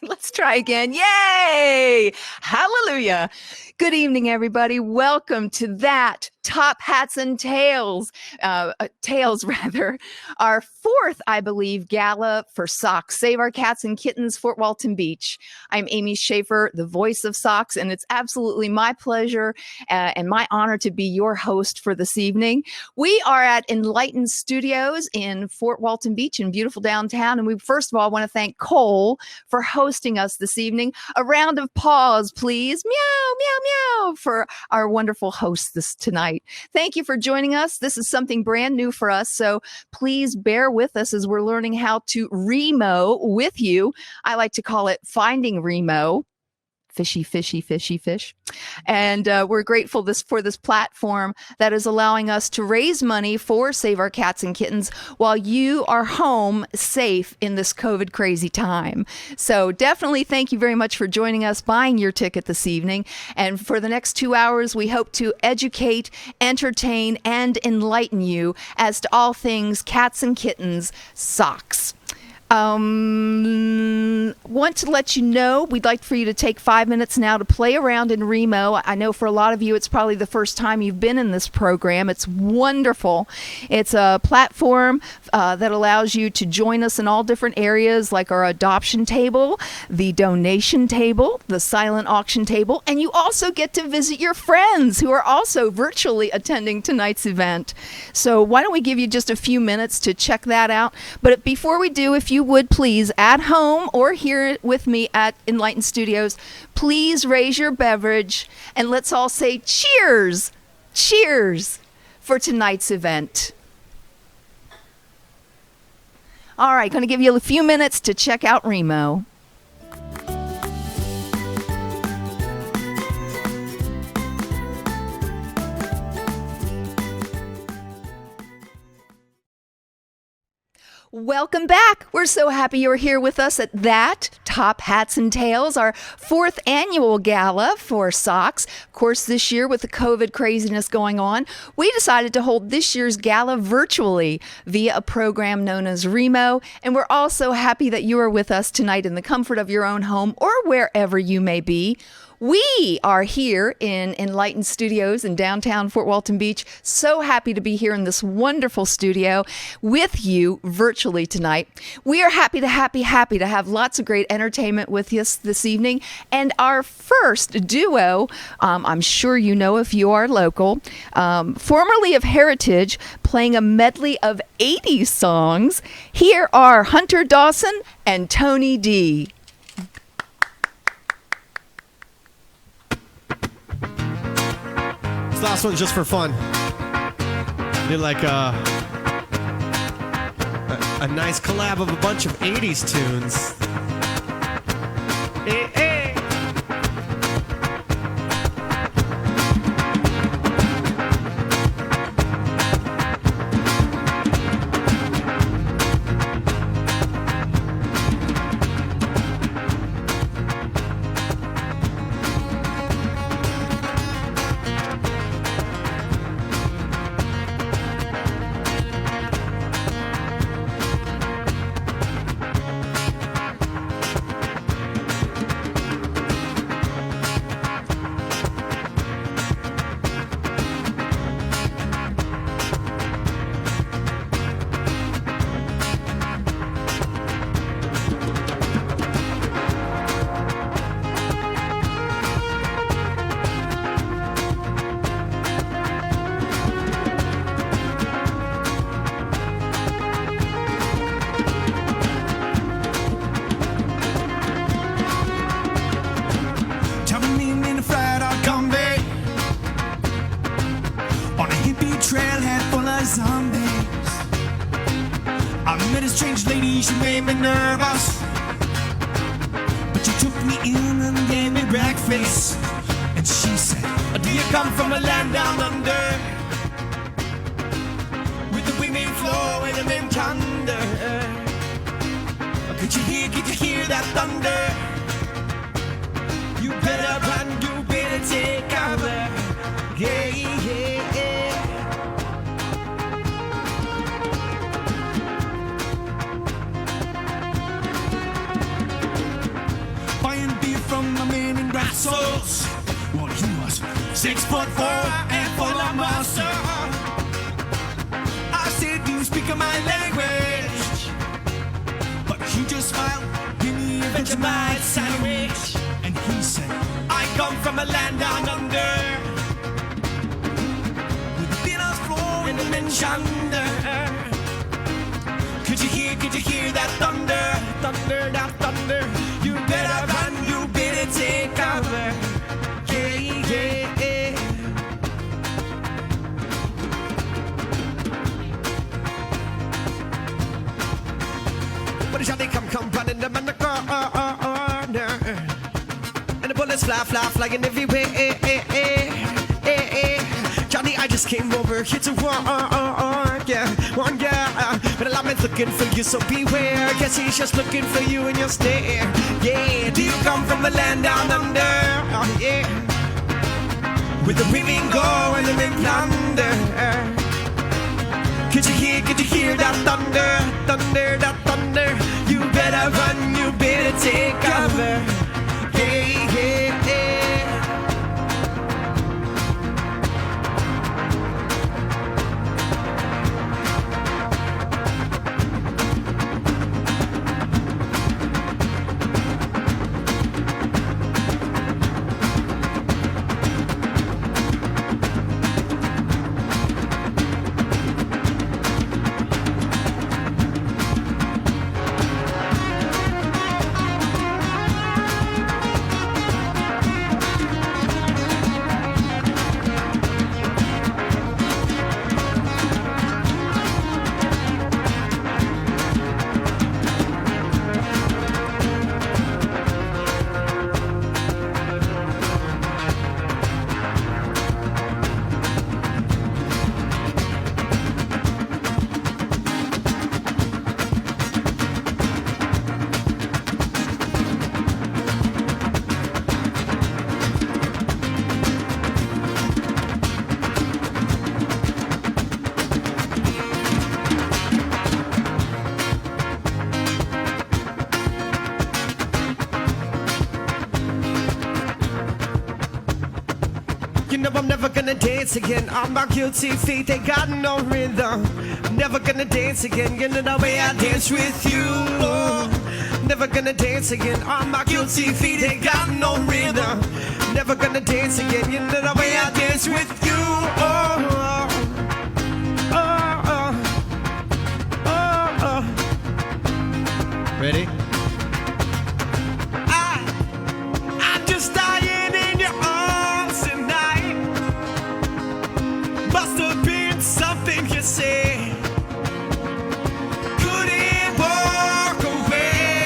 Let's try again. Yay! Hallelujah. Good evening, everybody. Welcome to that Top Hats and Tails, our fourth, I believe, gala for Socks. Save Our Cats and Kittens, Fort Walton Beach. I'm Amy Schaefer, the voice of Socks, and it's absolutely my pleasure and my honor to be your host for this evening. We are at Enlightened Studios in Fort Walton Beach in beautiful downtown, and we first of all want to thank Cole for hosting us this evening. A round of applause, please. Meow, meow, meow for our wonderful host tonight. Thank you for joining us. This is something brand new for us, so please bear with us as we're learning how to Remo with you. I like to call it Finding Remo. Fishy, fishy, fishy, fish. And we're grateful for this platform that is allowing us to raise money for Save Our Cats and Kittens while you are home safe in this COVID crazy time. So definitely thank you very much for joining us, buying your ticket this evening. And for the next 2 hours, we hope to educate, entertain, and enlighten you as to all things cats and kittens socks. Want to let you know, we'd like for you to take 5 minutes now to play around in Remo. I know for a lot of you, it's probably the first time you've been in this program. It's wonderful. It's a platform that allows you to join us in all different areas, like our adoption table, the donation table, the silent auction table, and you also get to visit your friends who are also virtually attending tonight's event. So why don't we give you just a few minutes to check that out. But before we do, if you would please, at home or here with me at Enlightened Studios, please raise your beverage and let's all say cheers, cheers for tonight's event. All right, going to give you a few minutes to check out Remo. Welcome back. We're so happy you're here with us at that Top Hats and Tails, our fourth annual gala for socks. Of course, this year with the COVID craziness going on, we decided to hold this year's gala virtually via a program known as Remo. And we're also happy that you are with us tonight in the comfort of your own home or wherever you may be. We are here in Enlightened Studios in downtown Fort Walton Beach. So happy to be here in this wonderful studio with you virtually tonight. We are happy to have lots of great entertainment with us this evening. And our first duo, I'm sure you know if you are local, formerly of Heritage, playing a medley of 80s songs. Here are Hunter Dawson and Tony D. This last one's just for fun. Did like a nice collab of a bunch of 80s tunes. Hey, hey. Trailhead full of zombies. I met a strange lady, she made me nervous, but she took me in and gave me breakfast. And she said, do you come from a land down under, with the women flowing and men thunder? Could you hear that thunder? You better run, you better take cover. Yeah, yeah, yeah. muscles. Well, he was 6'4" and full of muscle. I said, do you speak my language? But he just smiled, give me a Vegemite sandwich. And he said, I come from a land down under, with the billows flowing and men yonder. Could you hear that thunder? Thunder, that thunder. You better run, you better take cover. Yeah, yeah, yeah. What is your name? Come running them in the corner. And the bullets flying everywhere. Johnny, I just came over here to warn ya. But a lawman's looking for you, so beware. Guess he's just looking for you in your stare. Yeah, do you come from the land down under? Oh, yeah. With the women go and the men plunder. Could you hear that thunder? Thunder, that thunder. You better run, you better take cover. Yeah, yeah, yeah. You know I'm never gonna dance again on my guilty feet, they got no rhythm. I'm never gonna dance again, you know the way I dance with you. Never gonna dance again on my guilty feet, they got no rhythm. Never gonna dance again, you know the way I dance with you. Ready? I'm just dying in your arms tonight. Must have been something you said. Couldn't walk away.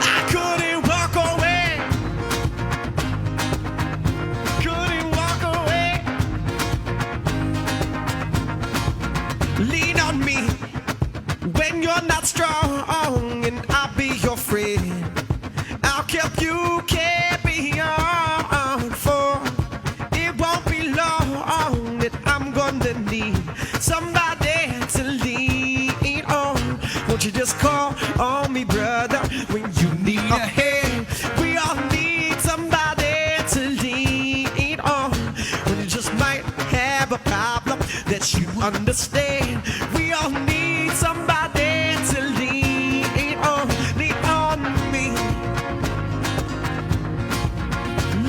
I couldn't walk away. Couldn't walk away. Lean on me when you're not strong, and I'll be your friend. I'll help you carry on, for it won't be long that I'm gonna need somebody to lean on. Won't you just call on me, brother, when you need a hand? We all need somebody to lean on when you just might have a problem that you understand. We all need somebody to lean on. Lean on me.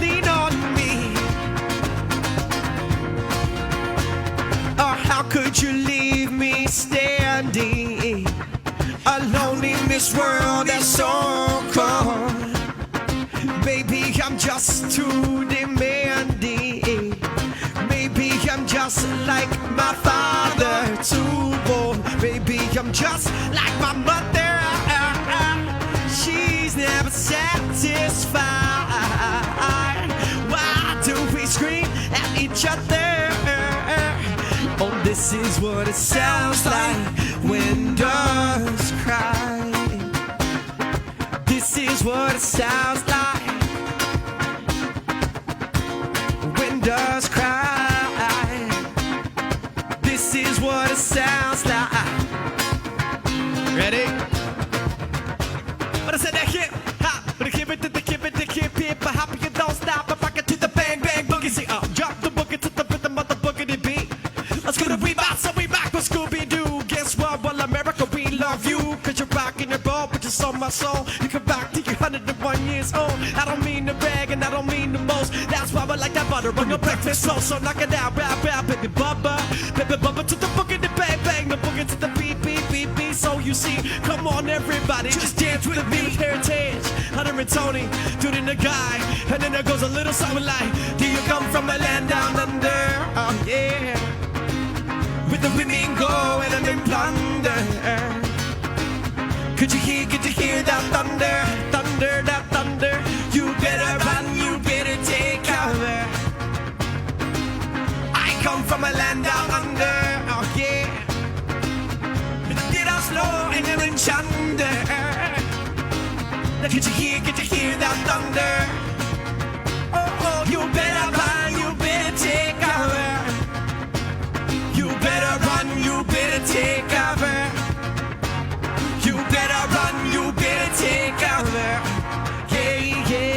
Lean on me. Or how could you leave me standing alone in this world that's so cold? Maybe I'm just too demanding. Maybe I'm just like my father, too bold. Maybe I'm just like my mother. She's never satisfied. Why do we scream at each other? Oh, this is what it sounds like when doves cry. This is what it sounds like when doves cry. This is what it sounds like. Ready? But I said that hip hop, but I give it to the hip, focus on my soul. You come back to your 101 years old. I don't mean to brag and I don't mean the most. That's why I like that butter on your breakfast toast. So knock it out, blah, blah, baby bubba. Baby bubba to the boogie, the bang, bang. The boogie to the beat, beat, beat, beat. So you see, come on everybody, just dance with me. Heritage, Hunter and Tony, dude and the guy. And then there goes a little something like, do you come from a land down under? Oh yeah. With the women go and then plunder. Could you hear that thunder? Thunder, that thunder. You better run, you better take cover. I come from a land down under. Oh yeah. With the did slow and then chunder. Could you hear that thunder? Oh, you better run, you better take cover. You better run, you better take cover. You better run, you better take cover. Yeah, yeah, yeah.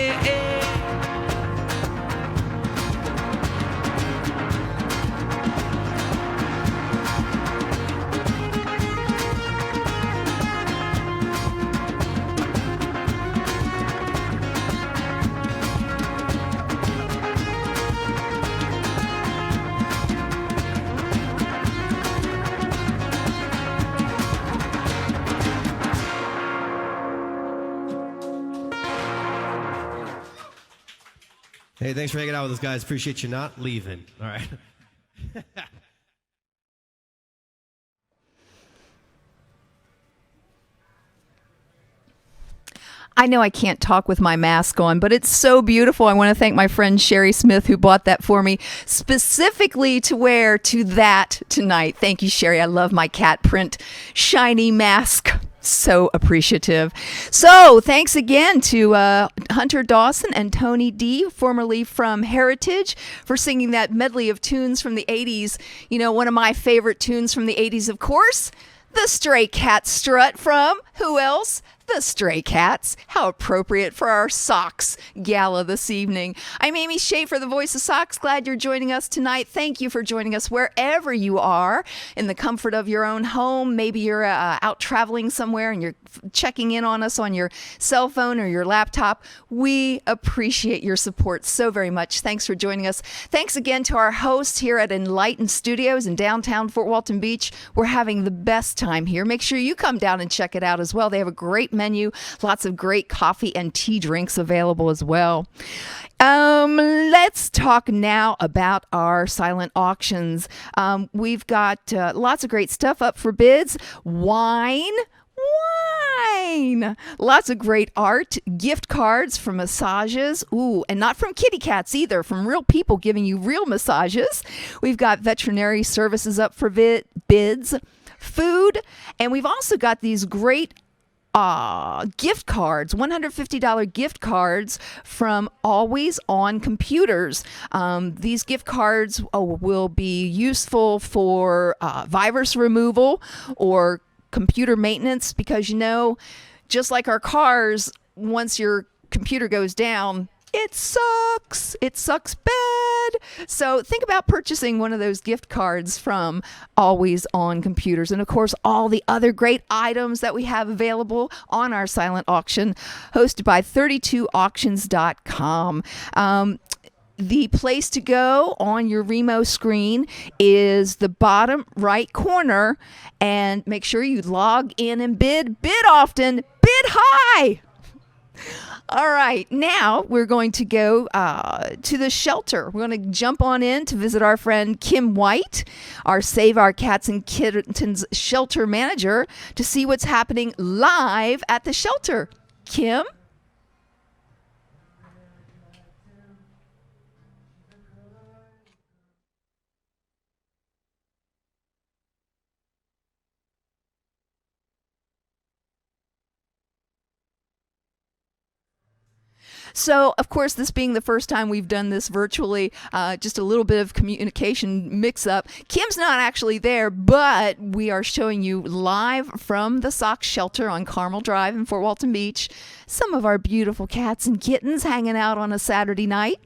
Hey, thanks for hanging out with us, guys. Appreciate you not leaving. All right. I know I can't talk with my mask on, but it's so beautiful. I want to thank my friend Sherry Smith who bought that for me specifically to wear to that tonight. Thank you, Sherry. I love my cat print shiny mask. So appreciative. So thanks again to Hunter Dawson and Tony D, formerly from Heritage, for singing that medley of tunes from the 80s. You know, one of my favorite tunes from the 80s, of course, the Stray Cats strut from who else? The Stray Cats. How appropriate for our Socks Gala this evening. I'm Amy Schaefer, the voice of Socks. Glad you're joining us tonight. Thank you for joining us wherever you are, in the comfort of your own home. Maybe you're out traveling somewhere and you're checking in on us on your cell phone or your laptop. We appreciate your support so very much. Thanks for joining us. Thanks again to our hosts here at Enlightened Studios in downtown Fort Walton Beach. We're having the best time here. Make sure you come down and check it out as well. They have a great menu, lots of great coffee and tea drinks available as well. Let's talk now about our silent auctions. We've got lots of great stuff up for bids. Wine. Lots of great art, gift cards for massages. Ooh, and not from kitty cats either, from real people giving you real massages. We've got veterinary services up for bids, food, and we've also got these great gift cards, $150 gift cards from Always On Computers. These gift cards will be useful for virus removal or computer maintenance, because, you know, just like our cars, once your computer goes down, it sucks. It sucks bad. So think about purchasing one of those gift cards from Always On Computers. And of course, all the other great items that we have available on our silent auction, hosted by 32auctions.com. The place to go on your Remo screen is the bottom right corner, and make sure you log in and bid often, bid high. All right, now we're going to go to the shelter. We're going to jump on in to visit our friend Kim White, our Save Our Cats and Kittens shelter manager, to see what's happening live at the shelter. Kim? So, of course, this being the first time we've done this virtually, just a little bit of communication mix-up. Kim's not actually there, but we are showing you live from the Sock Shelter on Carmel Drive in Fort Walton Beach some of our beautiful cats and kittens hanging out on a Saturday night,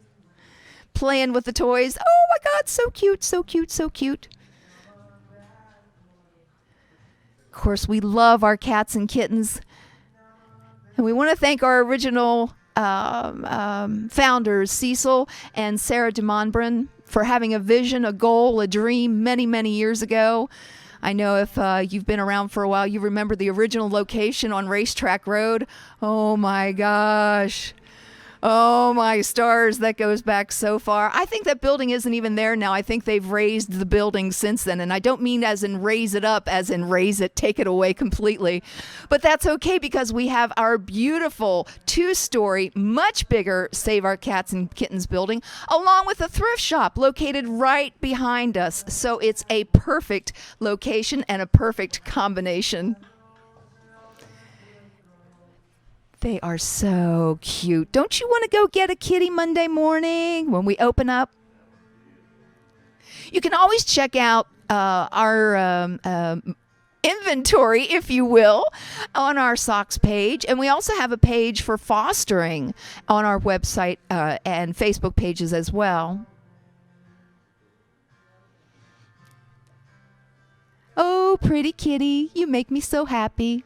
playing with the toys. Oh, my God, so cute, so cute, so cute. Of course, we love our cats and kittens. And we want to thank our original founders, Cecil and Sarah DeMonbran, for having a vision, a goal, a dream many, many years ago. I know if you've been around for a while, you remember the original location on Racetrack Road. Oh my gosh. Oh my stars, that goes back so far. I think that building isn't even there now. I think they've raised the building since then. And I don't mean as in raise it up, as in raise it, take it away completely. But that's okay, because we have our beautiful 2-story, much bigger Save Our Cats and Kittens building, along with a thrift shop located right behind us. So it's a perfect location and a perfect combination. They are so cute. Don't you want to go get a kitty Monday morning when we open up? You can always check out our inventory, if you will, on our socks page. And we also have a page for fostering on our website and Facebook pages as well. Oh, pretty kitty, you make me so happy.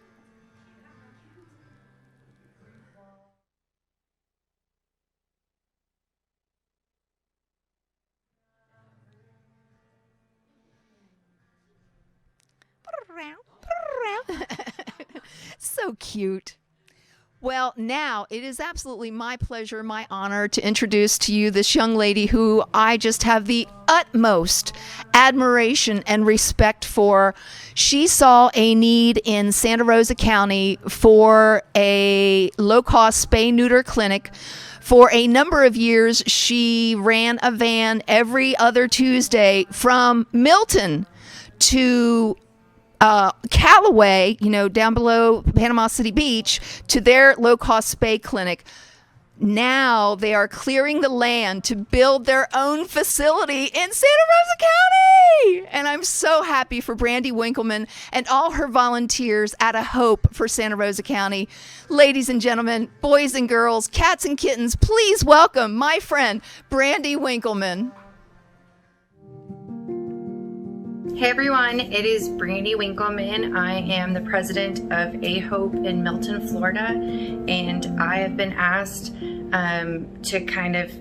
So cute. Well, now it is absolutely my pleasure, my honor to introduce to you this young lady who I just have the utmost admiration and respect for. She saw a need in Santa Rosa County for a low-cost spay-neuter clinic. For a number of years, she ran a van every other Tuesday from Milton to Callaway, down below Panama City Beach, to their low-cost spay clinic. Now they are clearing the land to build their own facility in Santa Rosa County. And I'm so happy for Brandy Winkleman and all her volunteers at A Hope for Santa Rosa County. Ladies and gentlemen, boys and girls, cats and kittens, please welcome my friend, Brandy Winkleman. Hey everyone, it is Brandy Winkleman. I am the president of A Hope in Milton, Florida, and I have been asked to kind of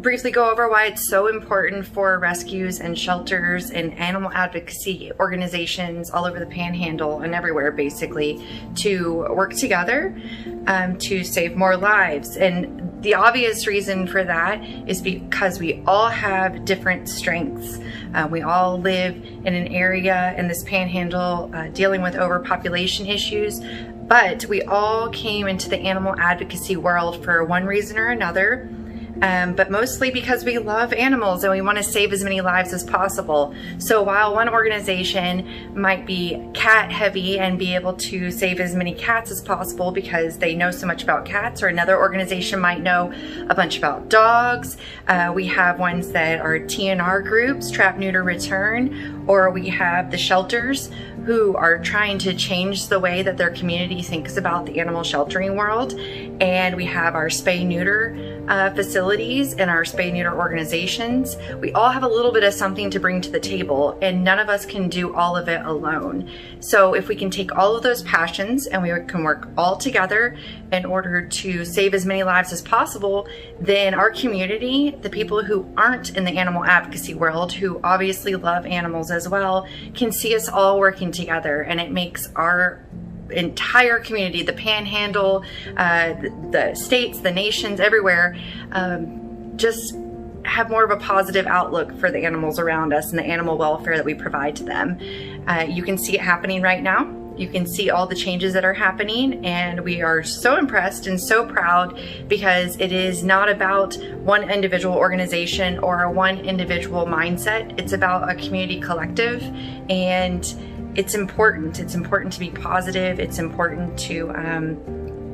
briefly go over why it's so important for rescues and shelters and animal advocacy organizations all over the Panhandle and everywhere, basically, to work together to save more lives. And the obvious reason for that is because we all have different strengths. We all live in an area in this Panhandle dealing with overpopulation issues, but we all came into the animal advocacy world for one reason or another. But mostly because we love animals and we want to save as many lives as possible. So while one organization might be cat heavy and be able to save as many cats as possible because they know so much about cats, or another organization might know a bunch about dogs. We have ones that are TNR groups, Trap, Neuter, Return, or we have the shelters who are trying to change the way that their community thinks about the animal sheltering world. And we have our spay-neuter facilities and our spay-neuter organizations. We all have a little bit of something to bring to the table, and none of us can do all of it alone. So if we can take all of those passions and we can work all together in order to save as many lives as possible, then our community, the people who aren't in the animal advocacy world, who obviously love animals as well, can see us all working together, and it makes our entire community, the Panhandle, the states, the nations, everywhere, just have more of a positive outlook for the animals around us and the animal welfare that we provide to them. You can see it happening right now. You can see all the changes that are happening, and we are so impressed and so proud because it is not about one individual organization or one individual mindset. It's about a community collective, and it's important. It's important to be positive. It's important to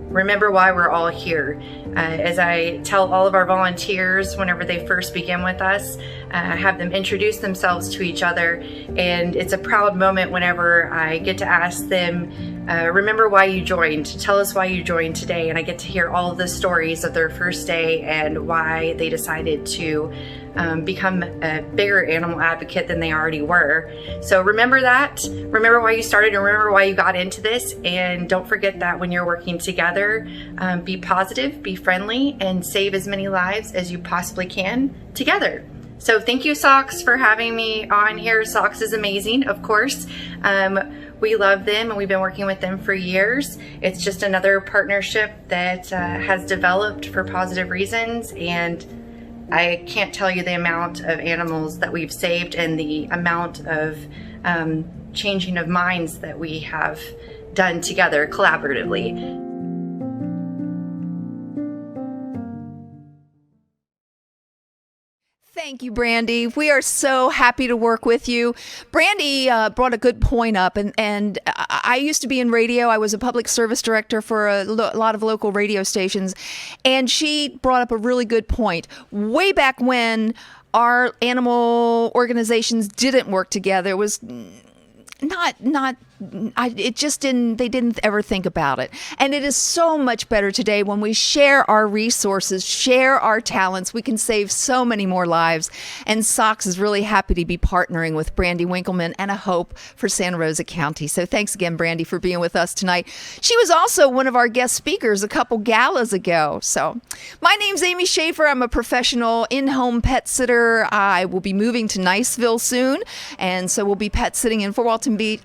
remember why we're all here. As I tell all of our volunteers whenever they first begin with us, have them introduce themselves to each other. And it's a proud moment whenever I get to ask them, remember why you joined, tell us why you joined today. And I get to hear all of the stories of their first day and why they decided to become a bigger animal advocate than they already were. So remember that, remember why you started, and remember why you got into this. And don't forget that when you're working together, be positive, be friendly, and save as many lives as you possibly can together. So thank you, Socks, for having me on here. Socks is amazing, of course. We love them and we've been working with them for years. It's just another partnership that has developed for positive reasons, and I can't tell you the amount of animals that we've saved and the amount of changing of minds that we have done together collaboratively. Thank you, Brandy. We are so happy to work with you. Brandy brought a good point up, and I used to be in radio. I was a public service director for a lot of local radio stations, and she brought up a really good point. Way back when our animal organizations didn't work together, it was they didn't ever think about it. And it is so much better today when we share our resources, share our talents. We can save so many more lives. And Socks is really happy to be partnering with Brandy Winkleman and a Hope for Santa Rosa County. So thanks again, Brandy, for being with us tonight. She was also one of our guest speakers a couple galas ago. So my name's Amy Schaefer. I'm a professional in-home pet sitter. I will be moving to Niceville soon. And so we'll be pet sitting in Fort Walton Beach,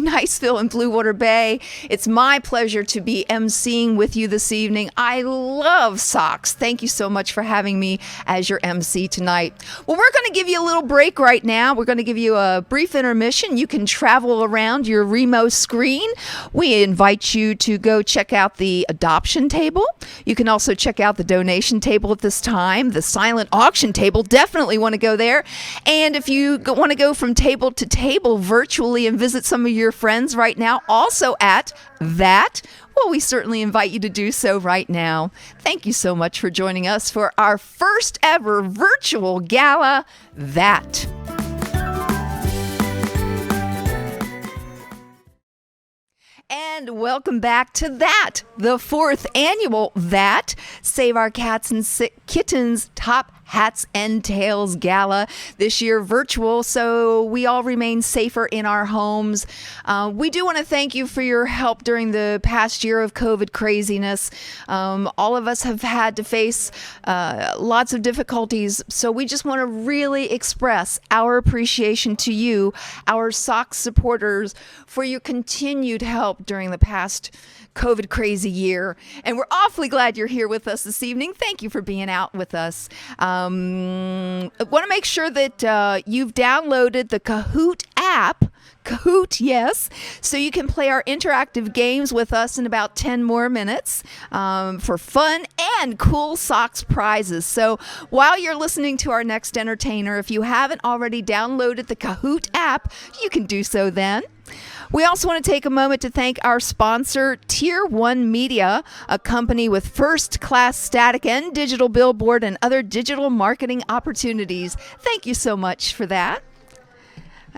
Niceville and Blue Water Bay. It's my pleasure to be emceeing with you this evening. I love Socks. Thank you so much for having me as your MC tonight. Well, we're going to give you a little break right now. We're going to give you a brief intermission. You can travel around your remote screen. We invite you to go check out the adoption table. You can also check out the donation table at this time. The silent auction table, definitely want to go there. And if you want to go from table to table virtually and visit some of your friends right now, also at that, well, we certainly invite you to do so right now. Thank you so much for joining us for our first ever virtual gala, That. And welcome back to That, the fourth annual That, Save Our Cats and Kittens Top Hats and Tails Gala, this year virtual, so we all remain safer in our homes. We do want to thank you for your help during the past year of COVID craziness. All of us have had to face lots of difficulties, so we just want to really express our appreciation to you, our Socks supporters, for your continued help during the past COVID crazy year. And we're awfully glad you're here with us this evening. Thank you for being out with us. I want to make sure that you've downloaded the Kahoot app. Kahoot, yes. So you can play our interactive games with us in about 10 more minutes for fun and cool Socks prizes. So while you're listening to our next entertainer, if you haven't already downloaded the Kahoot app, you can do so then. We also want to take a moment to thank our sponsor, Tier 1 Media, a company with first-class static and digital billboard and other digital marketing opportunities. Thank you so much for that.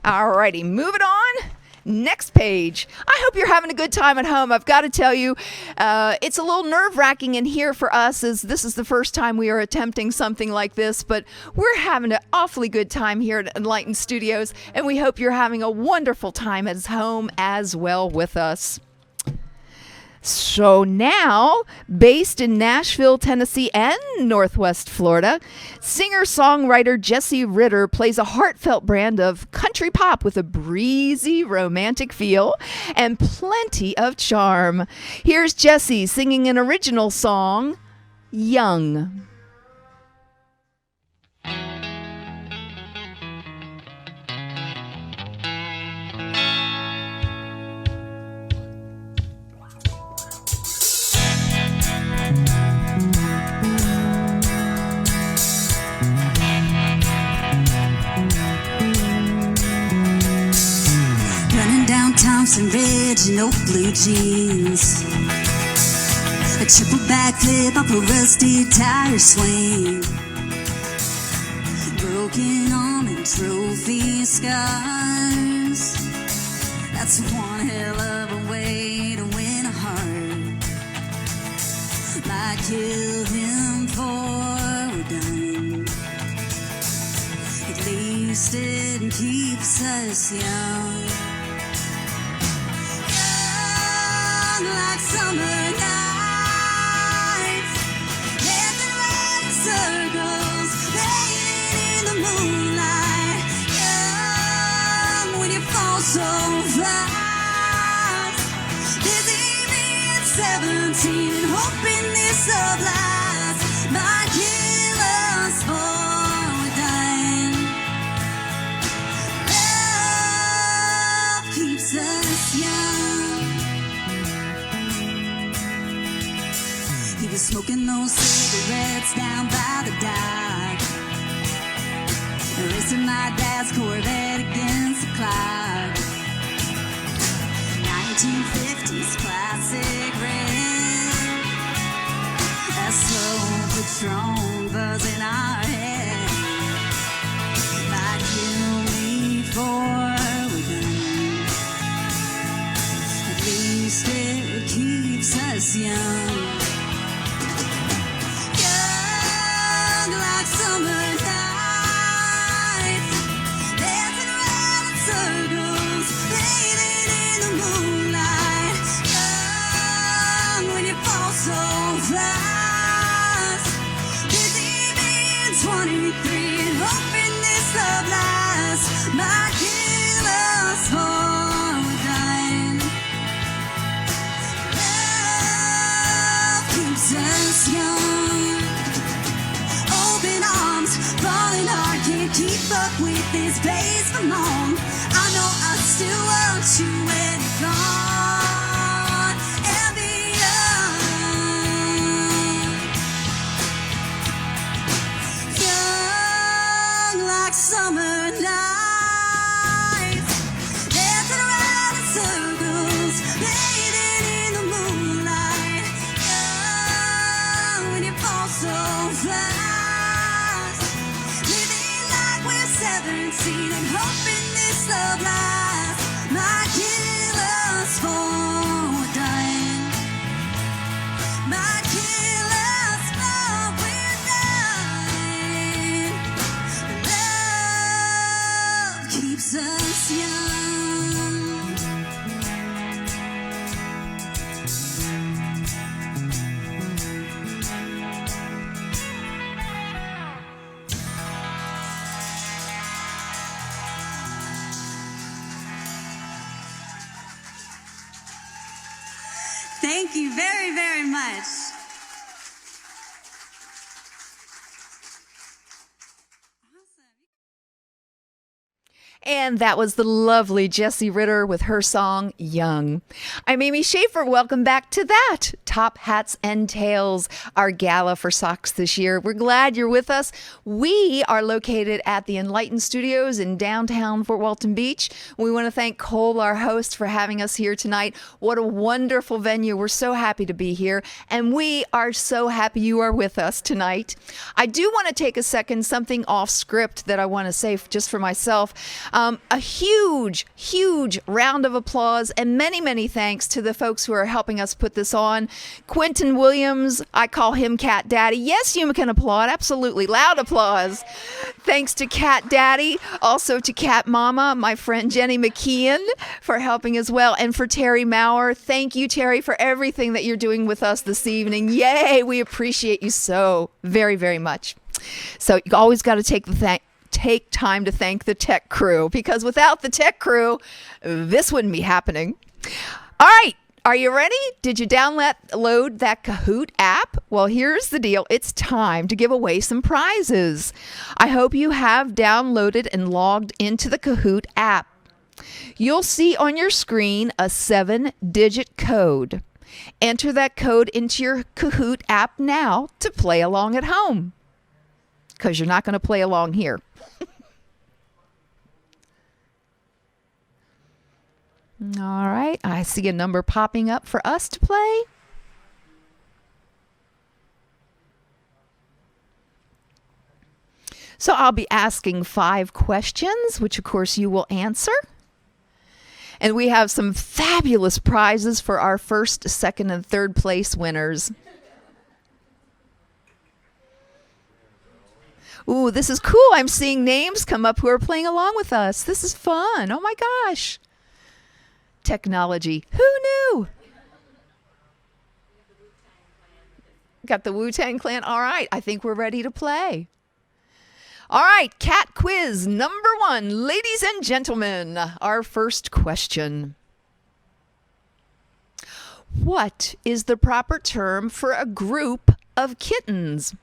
Alrighty, moving on. Next page. I hope you're having a good time at home. I've got to tell you, it's a little nerve-wracking in here for us, as this is the first time we are attempting something like this, but we're having an awfully good time here at Enlightened Studios, and we hope you're having a wonderful time at home as well with us. So now, based in Nashville, Tennessee, and Northwest Florida, singer-songwriter Jesse Ritter plays a heartfelt brand of country pop with a breezy, romantic feel and plenty of charm. Here's Jesse singing an original song, Young. Thompson Ridge and old blue jeans, a triple back flip off a rusty tire swing, girl broken arm and trophy scars. That's one hell of a way to win a heart. Might kill him for a dime. At least it keeps us young. Young like summer nights, dancing around in circles, painted in the moonlight. Young when you fall so fast, busy being 17 and hoping this love lasts. Might kill us for a dime. Love keeps us young. He was smoking those cigarettes down by the dock, racing my dad's Corvette against the clock. 1950s classic red, a slow Patron buzzing our head. Might kill me for a gun. At least it keeps us young. Young like summer nights, dancing around in circles, painted in the moonlight. Young when you fall so fast, busy being 23 and hoping this love lasts. Might kill us for a dime. Love keeps us young. Open arms, falling hard, can't keep up with this pace for long. I know I still want you when you're gone and beyond. Young like summer nights, dancing around in circles, painted in the moonlight. Young when you fall so fast, living like we're 17 and hoping this love lasts. Might kill us for a dime. Might kill us for we're dying. Love keeps us young. Thank you very, very much. And that was the lovely Jessie Ritter with her song, Young. I'm Amy Schaefer. Welcome back to that Top Hats and Tails, our gala for socks this year. We're glad you're with us. We are located at the Enlightened Studios in downtown Fort Walton Beach. We want to thank Cole, our host, for having us here tonight. What a wonderful venue. We're so happy to be here. And we are so happy you are with us tonight. I do want to take a second, something off script that I want to say just for myself. A huge, huge round of applause and many, many thanks to the folks who are helping us put this on. Quentin Williams, I call him Cat Daddy. Yes, you can applaud. Absolutely. Loud applause. Thanks to Cat Daddy, also to Cat Mama, my friend Jenny McKeon for helping as well, and for Terry Maurer. Thank you, Terry, for everything that you're doing with us this evening. Yay, we appreciate you so very, very much. So you always got to take time to thank the tech crew, because without the tech crew, this wouldn't be happening. All right. Are you ready? Did you download that Kahoot app? Well, here's the deal. It's time to give away some prizes. I hope you have downloaded and logged into the Kahoot app. You'll see on your screen a 7-digit code. Enter that code into your Kahoot app now to play along at home, because you're not going to play along here. All right, I see a number popping up for us to play. So I'll be asking 5 questions, which of course you will answer. And we have some fabulous prizes for our first, second, and third place winners. Ooh, this is cool. I'm seeing names come up who are playing along with us. This is fun. Oh my gosh. Technology. Who knew? Got the Wu-Tang Clan. All right. I think we're ready to play. All right. Cat quiz number 1. Ladies and gentlemen, our first question. What is the proper term for a group of kittens?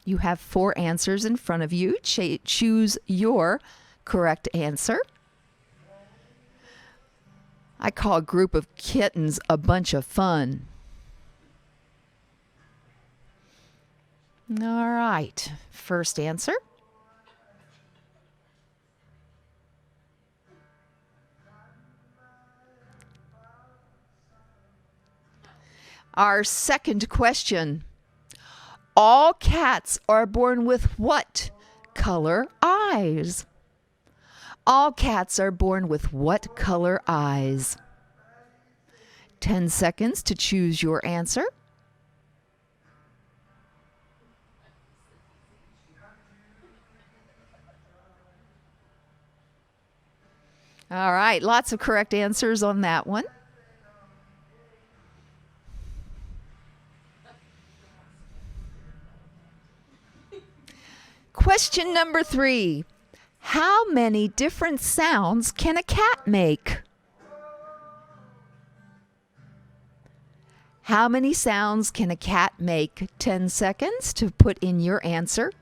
You have 4 answers in front of you. Choose your correct answer. I call a group of kittens a bunch of fun. All right. First answer. Our second question. All cats are born with what color eyes? All cats are born with what color eyes? 10 seconds to choose your answer. All right, lots of correct answers on that one. Question number 3. How many different sounds can a cat make? How many sounds can a cat make? 10 seconds to put in your answer.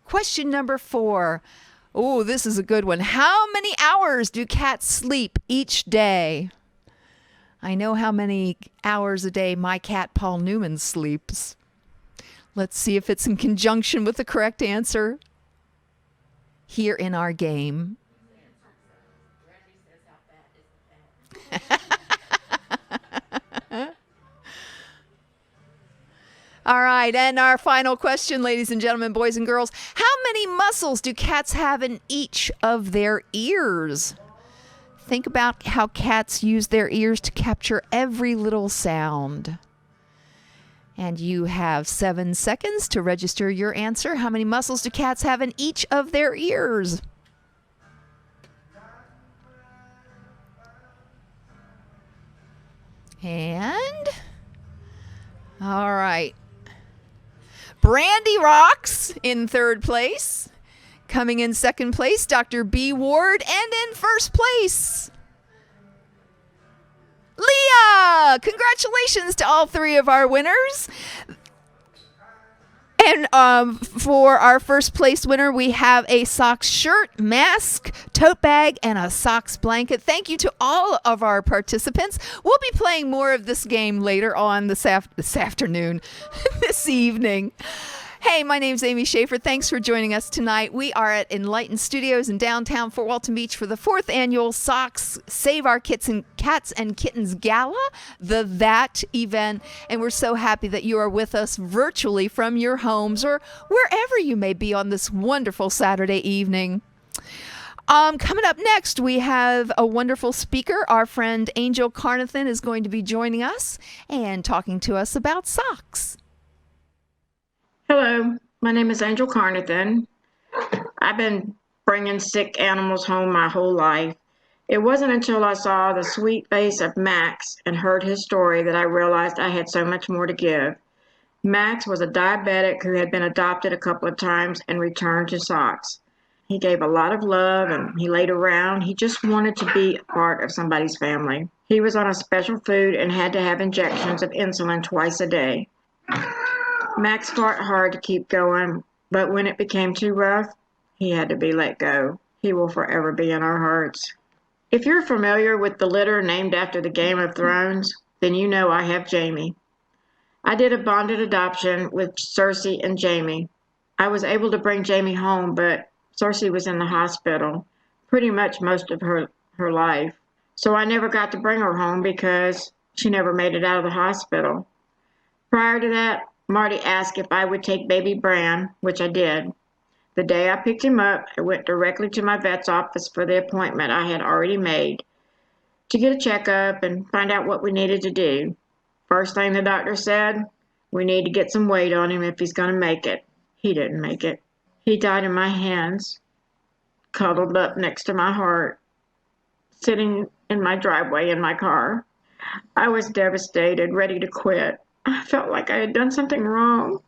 Question number 4. Oh, this is a good one. How many hours do cats sleep each day? I know how many hours a day my cat Paul Newman sleeps. Let's see if it's in conjunction with the correct answer here in our game. All right, and our final question, ladies and gentlemen, boys and girls. How many muscles do cats have in each of their ears? Think about how cats use their ears to capture every little sound. And you have 7 seconds to register your answer. How many muscles do cats have in each of their ears? And, all right. Brandy Rocks in 3rd place. Coming in 2nd place, Dr. B. Ward. And in 1st place, Leah! Congratulations to all 3 of our winners. And for our 1st place winner, we have a socks shirt, mask, tote bag, and a socks blanket. Thank you to all of our participants. We'll be playing more of this game later on this afternoon, this evening. Hey, my name's Amy Schaefer. Thanks for joining us tonight. We are at Enlightened Studios in downtown Fort Walton Beach for the 4th annual Socks Save Our Cats and Kittens Gala, the That event. And we're so happy that you are with us virtually from your homes or wherever you may be on this wonderful Saturday evening. Coming up next, we have a wonderful speaker. Our friend Angel Carnathan is going to be joining us and talking to us about socks. Hello, my name is Angel Carnathan. I've been bringing sick animals home my whole life. It wasn't until I saw the sweet face of Max and heard his story that I realized I had so much more to give. Max was a diabetic who had been adopted a couple of times and returned to socks. He gave a lot of love and he laid around. He just wanted to be a part of somebody's family. He was on a special food and had to have injections of insulin twice a day. Max fought hard to keep going, but when it became too rough, he had to be let go. He will forever be in our hearts. If you're familiar with the litter named after the Game of Thrones, then you know I have Jamie. I did a bonded adoption with Cersei and Jamie. I was able to bring Jamie home, but Cersei was in the hospital. pretty much most of her life. So I never got to bring her home because she never made it out of the hospital. Prior to that, Marty asked if I would take baby Bran, which I did. The day I picked him up, I went directly to my vet's office for the appointment I had already made to get a checkup and find out what we needed to do. First thing the doctor said, we need to get some weight on him if he's going to make it. He didn't make it. He died in my hands, cuddled up next to my heart, sitting in my driveway in my car. I was devastated, ready to quit. I felt like I had done something wrong.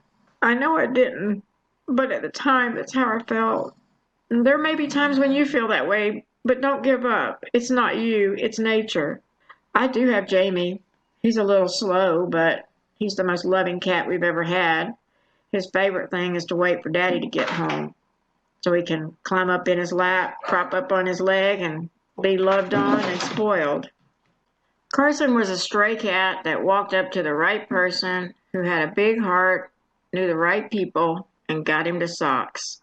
I know I didn't, but at the time, that's how I felt. And there may be times when you feel that way, but don't give up. It's not you, it's nature. I do have Jamie. He's a little slow, but he's the most loving cat we've ever had. His favorite thing is to wait for Daddy to get home so he can climb up in his lap, prop up on his leg, and be loved on and spoiled. Carson was a stray cat that walked up to the right person who had a big heart, knew the right people, and got him to socks.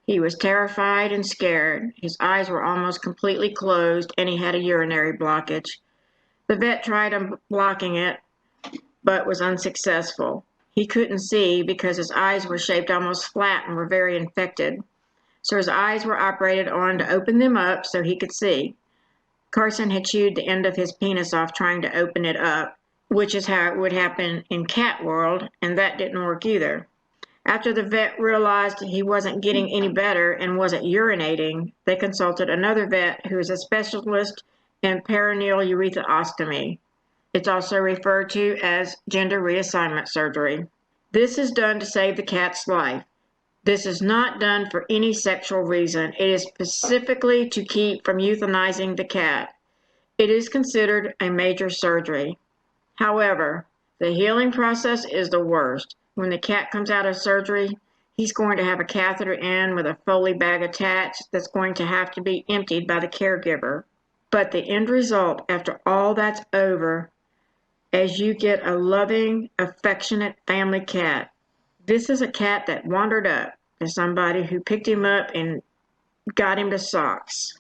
He was terrified and scared. His eyes were almost completely closed, and he had a urinary blockage. The vet tried unblocking it, but was unsuccessful. He couldn't see because his eyes were shaped almost flat and were very infected. So his eyes were operated on to open them up so he could see. Carson had chewed the end of his penis off trying to open it up, which is how it would happen in cat world, and that didn't work either. After the vet realized he wasn't getting any better and wasn't urinating, they consulted another vet who is a specialist in perineal urethrostomy. It's also referred to as gender reassignment surgery. This is done to save the cat's life. This is not done for any sexual reason. It is specifically to keep from euthanizing the cat. It is considered a major surgery. However, the healing process is the worst. When the cat comes out of surgery, he's going to have a catheter in with a Foley bag attached that's going to have to be emptied by the caregiver. But the end result, after all that's over, as you get a loving, affectionate family cat. This is a cat that wandered up to somebody who picked him up and got him to socks.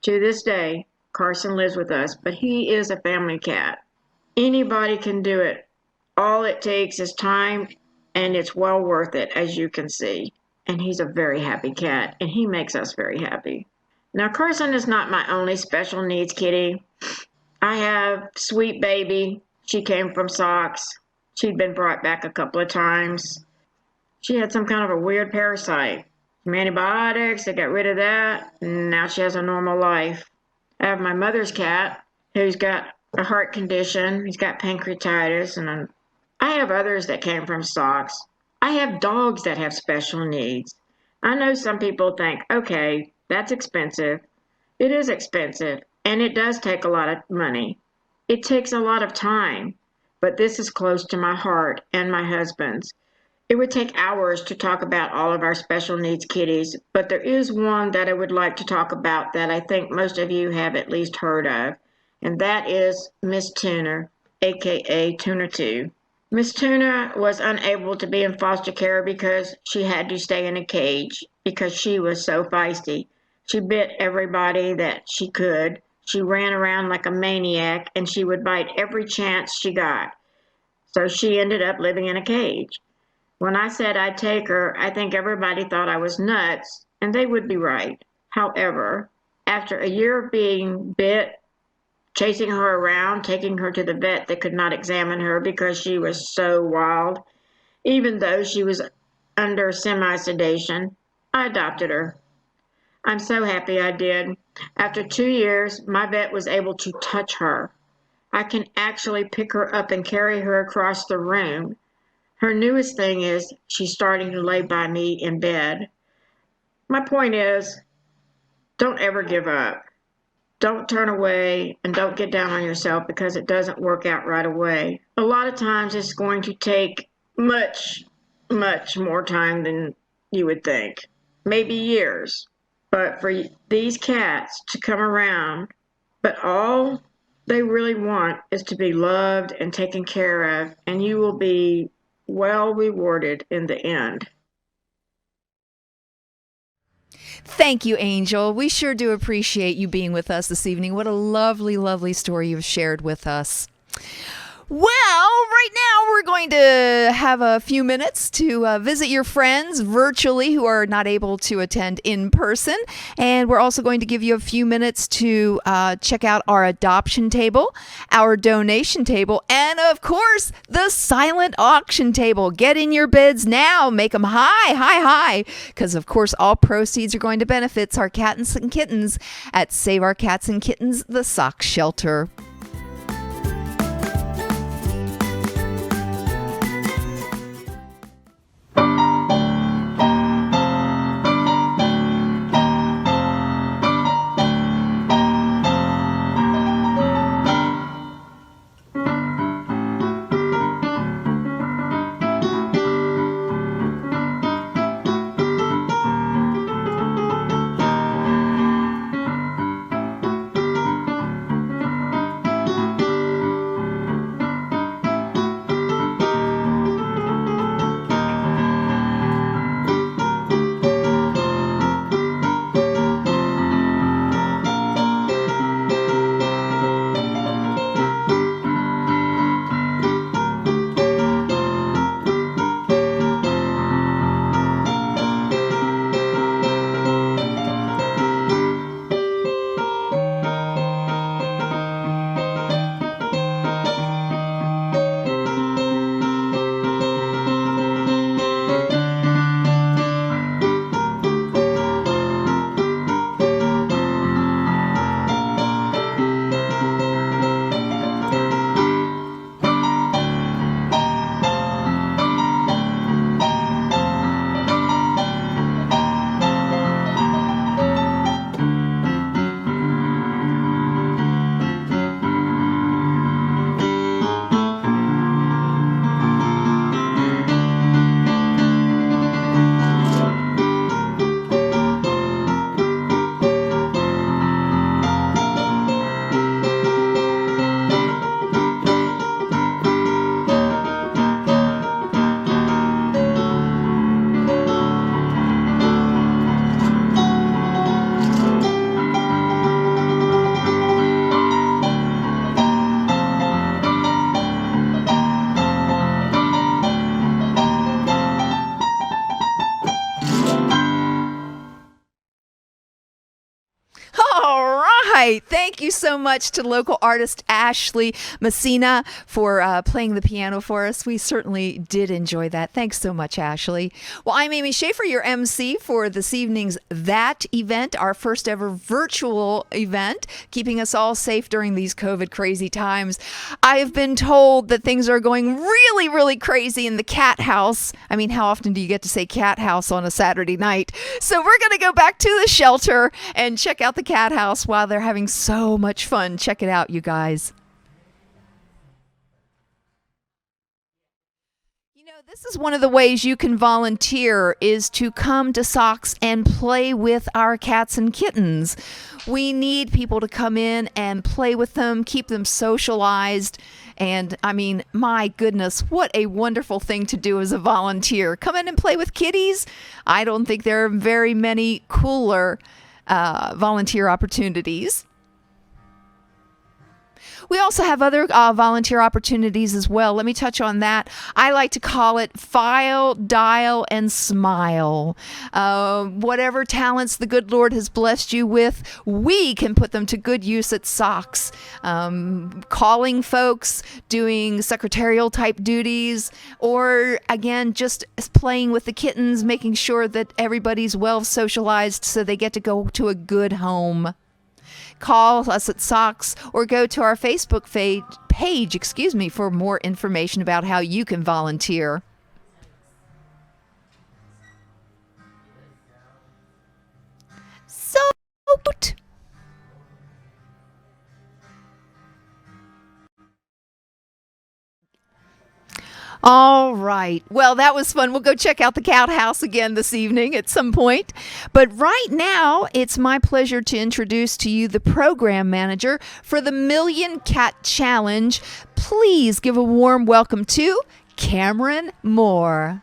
To this day, Carson lives with us, but he is a family cat. Anybody can do it. All it takes is time, and it's well worth it, as you can see. And he's a very happy cat, and he makes us very happy. Now, Carson is not my only special needs kitty. I have Sweet Baby. She came from socks. She'd been brought back a couple of times. She had some kind of a weird parasite. Some antibiotics, they got rid of that, and now she has a normal life. I have my mother's cat, who's got a heart condition. He's got pancreatitis, and I have others that came from socks. I have dogs that have special needs. I know some people think, okay, that's expensive. It is expensive, and it does take a lot of money. It takes a lot of time, but this is close to my heart and my husband's. It would take hours to talk about all of our special needs kitties, but there is one that I would like to talk about that I think most of you have at least heard of, and that is Miss Tuna, aka Tuna 2. Miss Tuna was unable to be in foster care because she had to stay in a cage because she was so feisty. She bit everybody that she could. She ran around like a maniac, and she would bite every chance she got. So she ended up living in a cage. When I said I'd take her, I think everybody thought I was nuts, and they would be right. However, after a year of being bit, chasing her around, taking her to the vet that could not examine her because she was so wild, even though she was under semi-sedation, I adopted her. I'm so happy I did. After 2 years, my vet was able to touch her. I can actually pick her up and carry her across the room. Her newest thing is she's starting to lay by me in bed. My point is, don't ever give up. Don't turn away and don't get down on yourself because it doesn't work out right away. A lot of times it's going to take much, much more time than you would think. Maybe years. But for these cats to come around, but all they really want is to be loved and taken care of, and you will be well rewarded in the end. Thank you, Angel. We sure do appreciate you being with us this evening. What a lovely, lovely story you've shared with us. Well, right now we're going to have a few minutes to visit your friends virtually who are not able to attend in person. And we're also going to give you a few minutes to check out our adoption table, our donation table, and of course, the silent auction table. Get in your bids now. Make them high, high, high. Because, of course, all proceeds are going to benefit our cats and kittens at Save Our Cats and Kittens, the Sock Shelter. All right. Thank you so much to local artist Ashley Messina for playing the piano for us. We certainly did enjoy that. Thanks so much, Ashley. Well, I'm Amy Schaefer, your MC for this evening's That event, our first ever virtual event, keeping us all safe during these COVID crazy times. I have been told that things are going really, really crazy in the cat house. I mean, how often do you get to say cat house on a Saturday night? So we're going to go back to the shelter and check out the cat house while they're having so much fun. Check it out, you guys. You know, this is one of the ways you can volunteer is to come to Socks and play with our cats and kittens. We need people to come in and play with them, keep them socialized. And I mean, my goodness, what a wonderful thing to do as a volunteer. Come in and play with kitties. I don't think there are very many cooler volunteer opportunities. We also have other volunteer opportunities as well. Let me touch on that. I like to call it file, dial, and smile. Whatever talents the good Lord has blessed you with, we can put them to good use at Socks. Calling folks, doing secretarial type duties, or again, just playing with the kittens, making sure that everybody's well socialized so they get to go to a good home. Call us at Socks or go to our Facebook page, for more information about how you can volunteer. So all right. Well, that was fun. We'll go check out the cat house again this evening at some point. But right now, it's my pleasure to introduce to you the program manager for the Million Cat Challenge. Please give a warm welcome to Cameron Moore.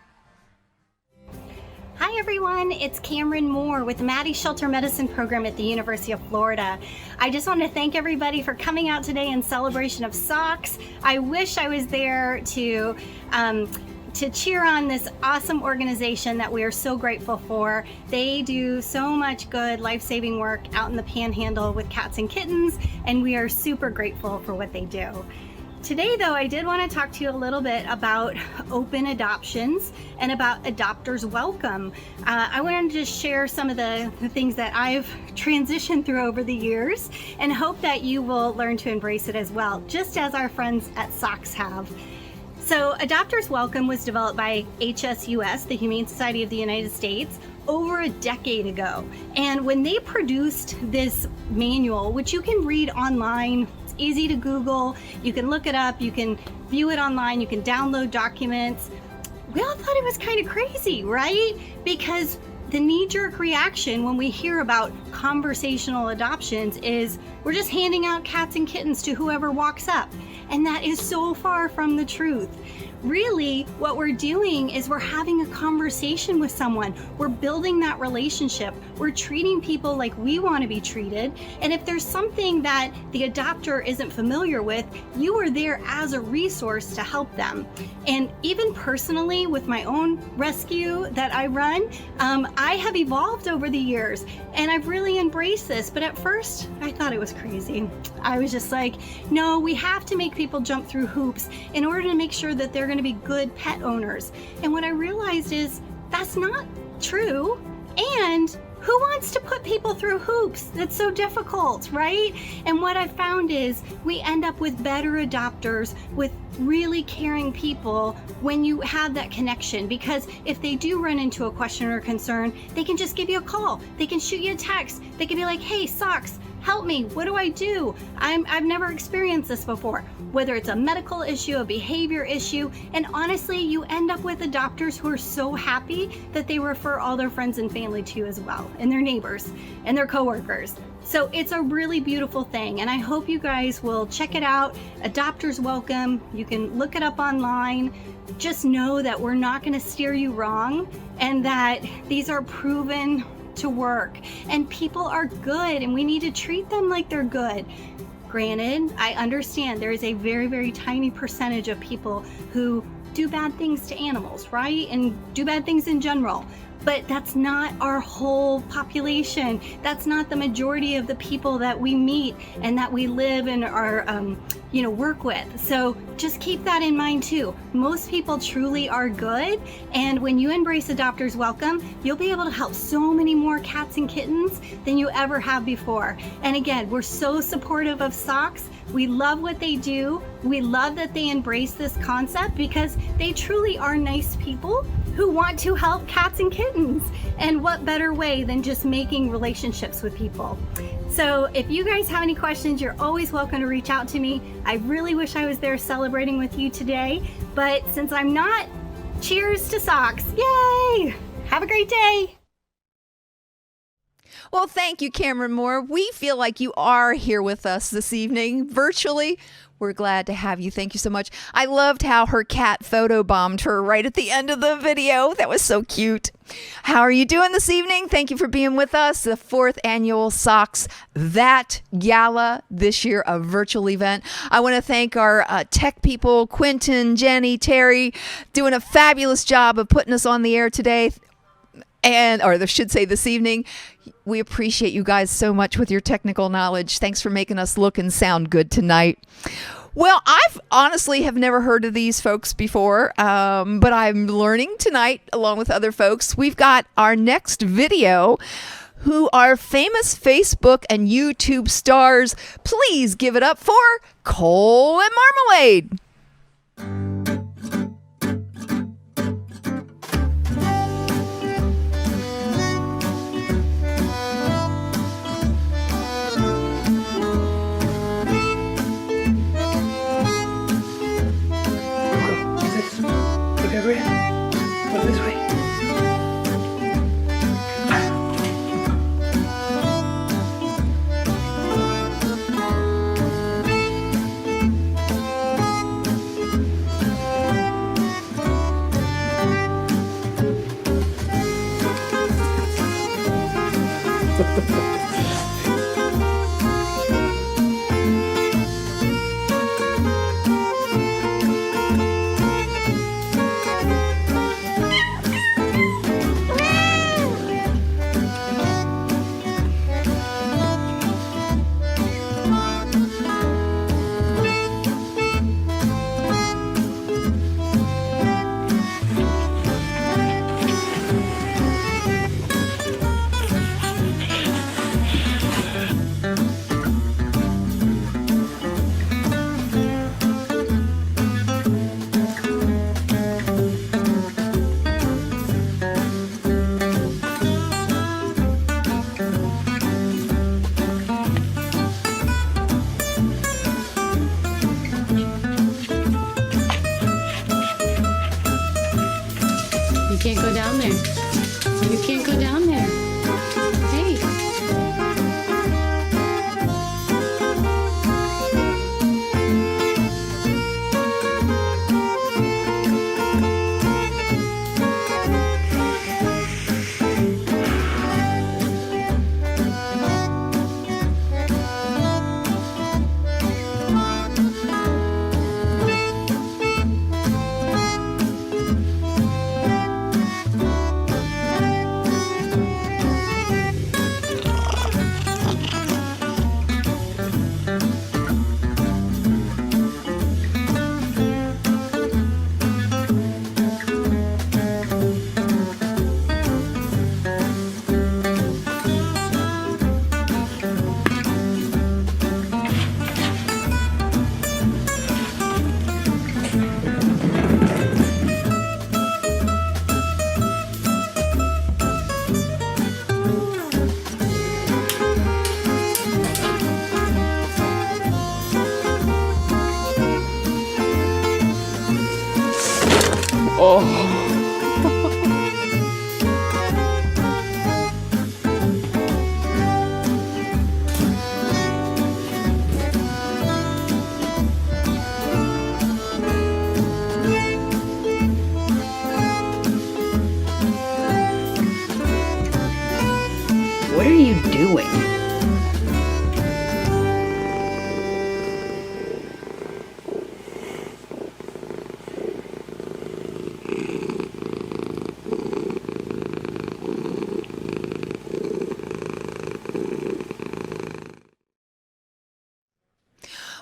Hi everyone, it's Cameron Moore with the Maddie Shelter Medicine Program at the University of Florida. I just want to thank everybody for coming out today in celebration of socks. I wish I was there to cheer on this awesome organization that we are so grateful for. They do so much good life-saving work out in the panhandle with cats and kittens, and we are super grateful for what they do. Today though, I did want to talk to you a little bit about open adoptions and about Adopters Welcome. I wanted to just share some of the things that I've transitioned through over the years and hope that you will learn to embrace it as well, just as our friends at SOCS have. So Adopters Welcome was developed by HSUS, the Humane Society of the United States, over a decade ago. And when they produced this manual, which you can read online, it's easy to Google, you can look it up, you can view it online, you can download documents. We all thought it was kind of crazy, right? Because the knee-jerk reaction when we hear about conversational adoptions is we're just handing out cats and kittens to whoever walks up. And that is so far from the truth. Really, what we're doing is we're having a conversation with someone. We're building that relationship. We're treating people like we want to be treated. And if there's something that the adopter isn't familiar with, you are there as a resource to help them. And even personally, with my own rescue that I run, I have evolved over the years and I've really embraced this. But at first, I thought it was crazy. I was just like, no, we have to make people jump through hoops in order to make sure that they're going to be good pet owners. And what I realized is that's not true. And who wants to put people through hoops? That's so difficult, right? And what I found is we end up with better adopters, with really caring people when you have that connection. Because if they do run into a question or concern, they can just give you a call. They can shoot you a text. They can be like, hey, Socks, help me. What do I do? I've never experienced this before. Whether it's a medical issue, a behavior issue, and honestly, you end up with adopters who are so happy that they refer all their friends and family to you as well, and their neighbors and their coworkers. So it's a really beautiful thing, and I hope you guys will check it out. Adopters Welcome. You can look it up online. Just know that we're not going to steer you wrong, and that these are proven to work, and people are good, and we need to treat them like they're good. Granted, I understand there is a very, very tiny percentage of people who do bad things to animals, right? And do bad things in general. But that's not our whole population. That's not the majority of the people that we meet and that we live and are, work with. So just keep that in mind too. Most people truly are good. And when you embrace Adopters Welcome, you'll be able to help so many more cats and kittens than you ever have before. And again, we're so supportive of SOCS. We love what they do. We love that they embrace this concept because they truly are nice people who want to help cats and kittens. And what better way than just making relationships with people? So if you guys have any questions, you're always welcome to reach out to me. I really wish I was there celebrating with you today, but since I'm not, cheers to SOCS. Yay! Have a great day. Well, thank you, Cameron Moore. We feel like you are here with us this evening, virtually. We're glad to have you. Thank you so much. I loved how her cat photobombed her right at the end of the video. That was so cute. How are you doing this evening? Thank you for being with us. The 4th annual SOCS That Gala, this year a virtual event. I want to thank our tech people, Quentin, Jenny, Terry, doing a fabulous job of putting us on the air today. Or I should say this evening. We appreciate you guys so much with your technical knowledge. Thanks for making us look and sound good tonight. Well, I've honestly have never heard of these folks before, but I'm learning tonight along with other folks. We've got our next video who are famous Facebook and YouTube stars. Please give it up for Cole and Marmalade. Over here. Go this way. You can't go down there. You can't go down there. Hey. What are you doing?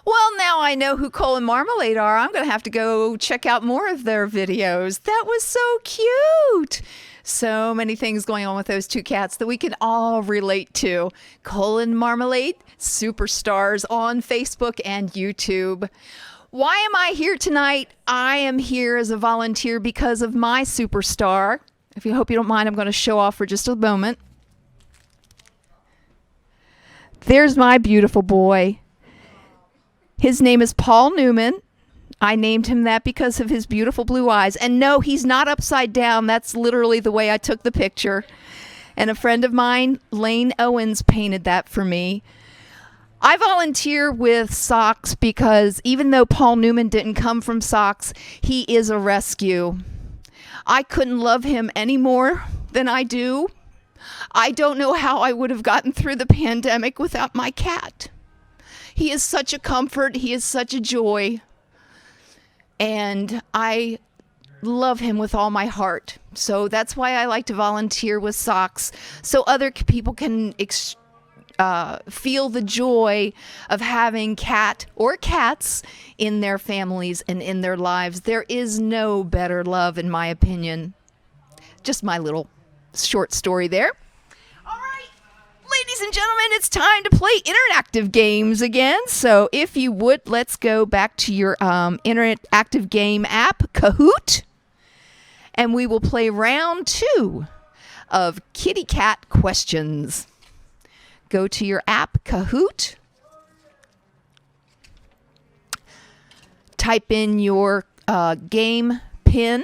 Well, now I know who Cole and Marmalade are. I'm going to have to go check out more of their videos. That was so cute. So many things going on with those two cats that we can all relate to. Cole and Marmalade, superstars on Facebook and YouTube. Why am I here tonight? I am here as a volunteer because of my superstar. If you hope you don't mind, I'm going to show off for just a moment. There's my beautiful boy. His name is Paul Newman. I named him that because of his beautiful blue eyes. And no, he's not upside down. That's literally the way I took the picture. And a friend of mine, Lane Owens, painted that for me. I volunteer with Socks because even though Paul Newman didn't come from Socks, he is a rescue. I couldn't love him any more than I do. I don't know how I would have gotten through the pandemic without my cat. He is such a comfort. He is such a joy. And I love him with all my heart. So that's why I like to volunteer with Socks, so other people can feel the joy of having cat or cats in their families and in their lives. There is no better love, in my opinion. Just my little short story there. All right, ladies and gentlemen, it's time to play interactive games again. So if you would, let's go back to your interactive game app, Kahoot, and we will play round 2 of Kitty Cat Questions. Go to your app, Kahoot. Type in your game pin.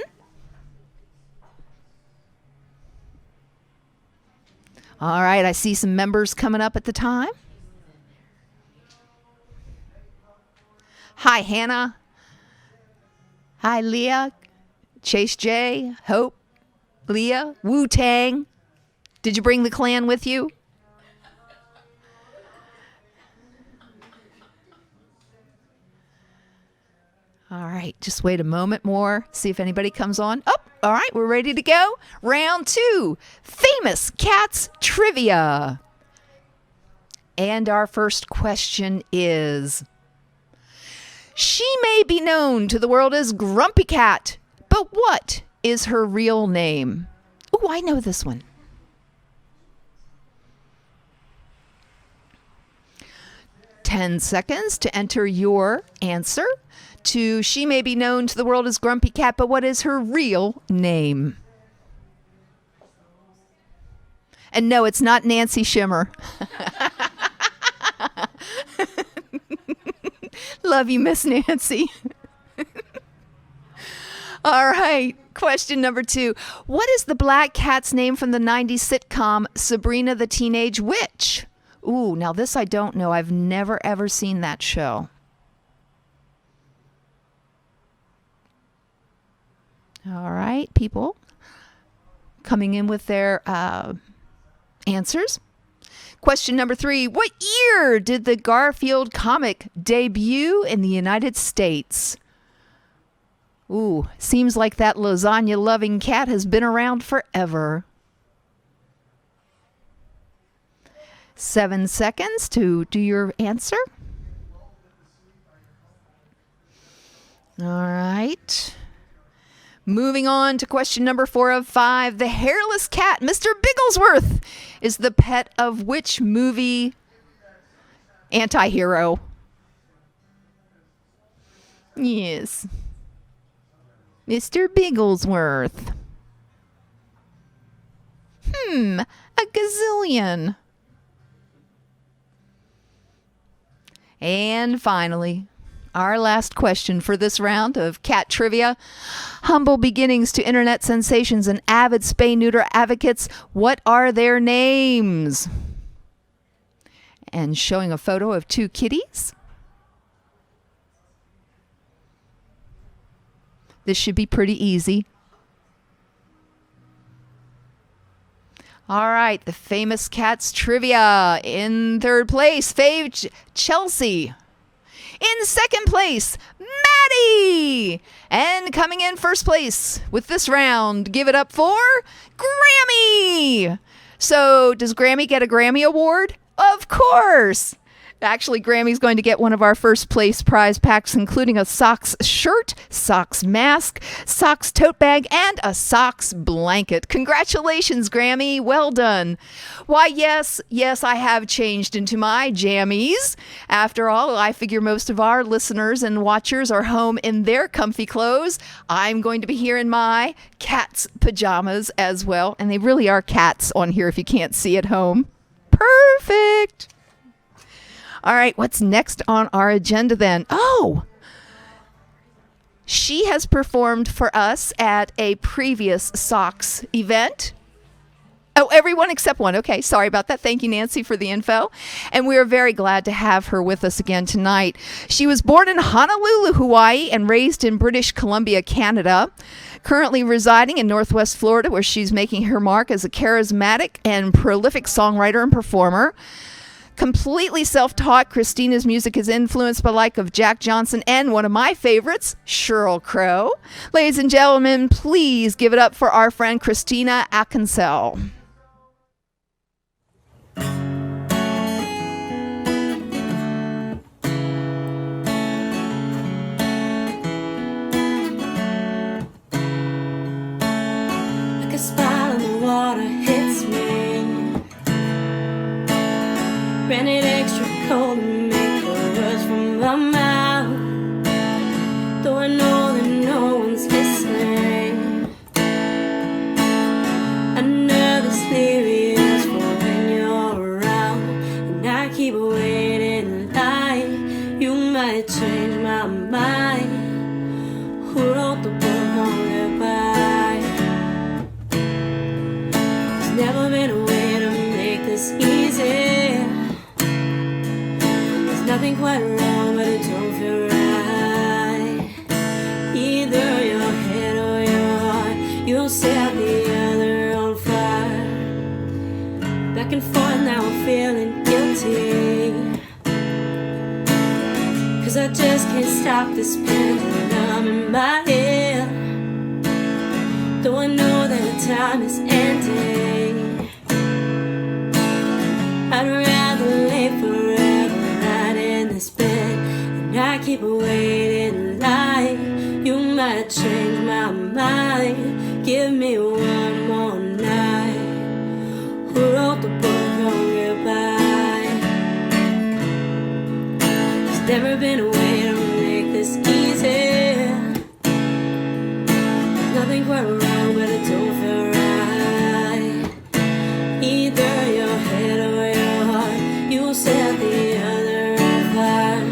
All right, I see some members coming up at the time. Hi, Hannah. Hi, Leah. Chase J, Hope, Leah, Wu-Tang. Did you bring the clan with you? All right, just wait a moment more, see if anybody comes on. Oh, all right, we're ready to go. Round 2, famous cats trivia. And our first question is, she may be known to the world as Grumpy Cat, but what is her real name? Oh, I know this one. 10 seconds to enter your answer to she may be known to the world as Grumpy Cat, but what is her real name? And no, it's not Nancy Shimmer. Love you, Miss Nancy. All right, question number 2. What is the black cat's name from the 90s sitcom Sabrina the Teenage Witch? Ooh, now this I don't know. I've never, ever seen that show. All right, people coming in with their answers. Question number 3. What year did the Garfield comic debut in the United States? Ooh, seems like that lasagna-loving cat has been around forever. 7 seconds to do your answer. All right. Moving on to question number 4 of 5. The hairless cat, Mr. Bigglesworth, is the pet of which movie anti-hero? Yes. Mr. Bigglesworth. A gazillion. And finally, our last question for this round of cat trivia. Humble beginnings to internet sensations and avid spay-neuter advocates. What are their names? And showing a photo of 2 kitties. This should be pretty easy. All right, the famous cats trivia. In 3rd place, Chelsea. In 2nd place, Maddie. And coming in 1st place with this round, give it up for Grammy. So does Grammy get a Grammy Award? Of course. Actually, Grammy's going to get one of our 1st place prize packs, including a socks shirt, socks mask, socks tote bag, and a socks blanket. Congratulations, Grammy. Well done. Why, yes, I have changed into my jammies. After all, I figure most of our listeners and watchers are home in their comfy clothes. I'm going to be here in my cat's pajamas as well. And they really are cats on here if you can't see at home. Perfect. All right, what's next on our agenda then? Oh, she has performed for us at a previous Socks event. Oh, everyone except one. Okay, sorry about that. Thank you, Nancy, for the info. And we are very glad to have her with us again tonight. She was born in Honolulu, Hawaii, and raised in British Columbia, Canada. Currently residing in Northwest Florida, where she's making her mark as a charismatic and prolific songwriter and performer. Completely self-taught, Christina's music is influenced by like of Jack Johnson and one of my favorites, Sheryl Crow. Ladies and gentlemen, please give it up for our friend Christina Akinsel. Like a spot in the water hits me. Ran it extra cold to make the words from my mouth. Though I know that no one's listening. I nervously reach for when you're around, and I keep waiting like you might change my mind. Who wrote the book on goodbye? There's never been a way to make this easy. Nothing quite wrong, but it don't feel right. Either your head or your heart, you'll set the other on fire. Back and forth, now I'm feeling guilty. 'Cause I just can't stop this pendulum. my head. Though I know that the time is ending, I'd rather lay forever right in this bed. And I keep waiting like you might change my mind. Give me one more night. Who wrote the book on goodbye? There's never been a way to make this easy. There's nothing quite wrong, but it don't feel right. Either your head or your heart, you set the other apart.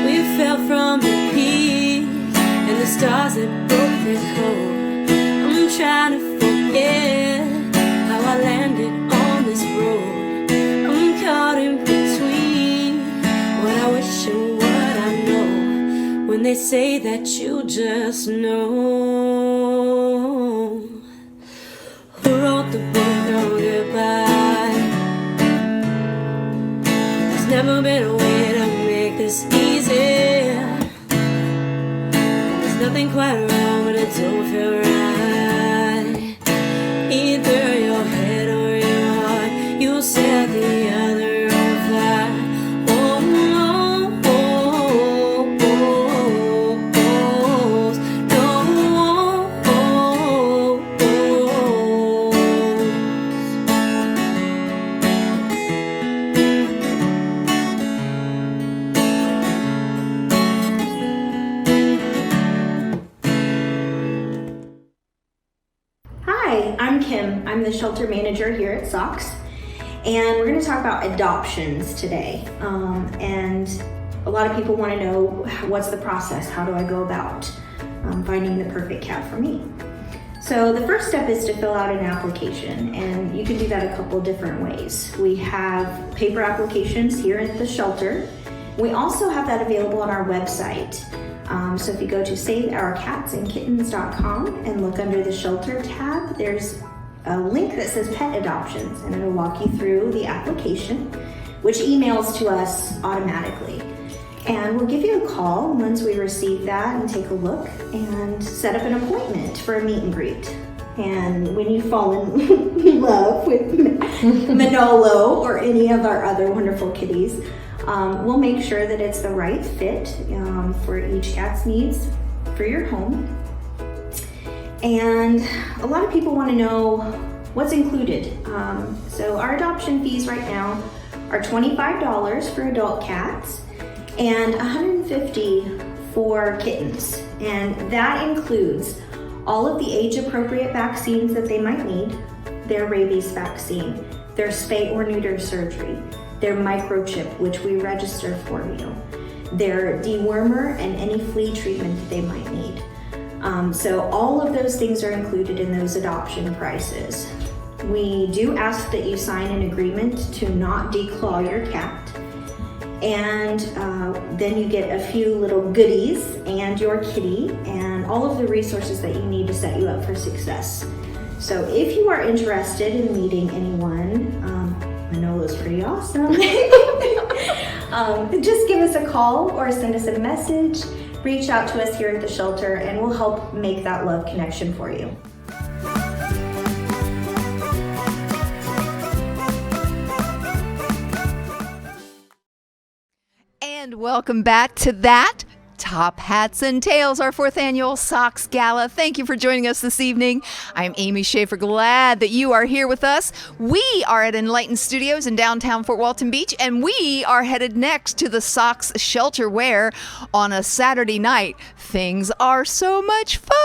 We fell from the peak, and the stars that broke their code. I'm trying to forget how I landed on this road. I'm caught in between what I wish and what I know. When they say that you just know. Who wrote the book on goodbye? There's never been a way to make this easy. There's nothing quite wrong, but it don't feel right. Either your head or your heart, you set the other on fire. Oh, oh, oh, oh, no, oh, oh, Hi, I'm Kim. I'm the shelter manager here at SOX, and we're going to talk about adoptions today. And a lot of people want to know, what's the process? How do I go about finding the perfect cat for me? So the first step is to fill out an application, and you can do that a couple different ways. We have paper applications here at the shelter. We also have that available on our website. So if you go to saveourcatsandkittens.com and look under the shelter tab, there's a link that says pet adoptions, and it'll walk you through the application, which emails to us automatically. And we'll give you a call once we receive that and take a look and set up an appointment for a meet and greet. And when you fall in love with Manolo or any of our other wonderful kitties, we'll make sure that it's the right fit for each cat's needs for your home. And a lot of people want to know what's included. So our adoption fees right now are $25 for adult cats and $150 for kittens. And that includes all of the age-appropriate vaccines that they might need, their rabies vaccine, their spay or neuter surgery, their microchip, which we register for you, their dewormer, and any flea treatment that they might need. So all of those things are included in those adoption prices. We do ask that you sign an agreement to not declaw your cat. And then you get a few little goodies and your kitty and all of the resources that you need to set you up for success. So if you are interested in meeting anyone, Manolo's pretty awesome. Just give us a call or send us a message. Reach out to us here at the shelter and we'll help make that love connection for you. And welcome back to that Top Hats and Tails, our 4th annual SOX Gala. Thank you for joining us this evening. I'm Amy Schaefer, glad that you are here with us. We are at Enlightened Studios in downtown Fort Walton Beach, and we are headed next to the SOX Shelter where on a Saturday night, things are so much fun.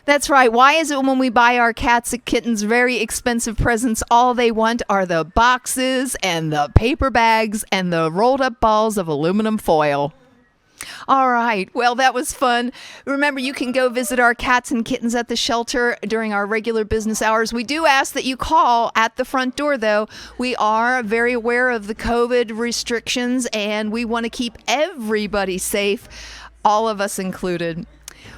That's right. Why is it when we buy our cats and kittens very expensive presents, all they want are the boxes and the paper bags and the rolled up balls of aluminum foil? All right. Well, that was fun. Remember, you can go visit our cats and kittens at the shelter during our regular business hours. We do ask that you call at the front door, though. We are very aware of the COVID restrictions, and we want to keep everybody safe, all of us included.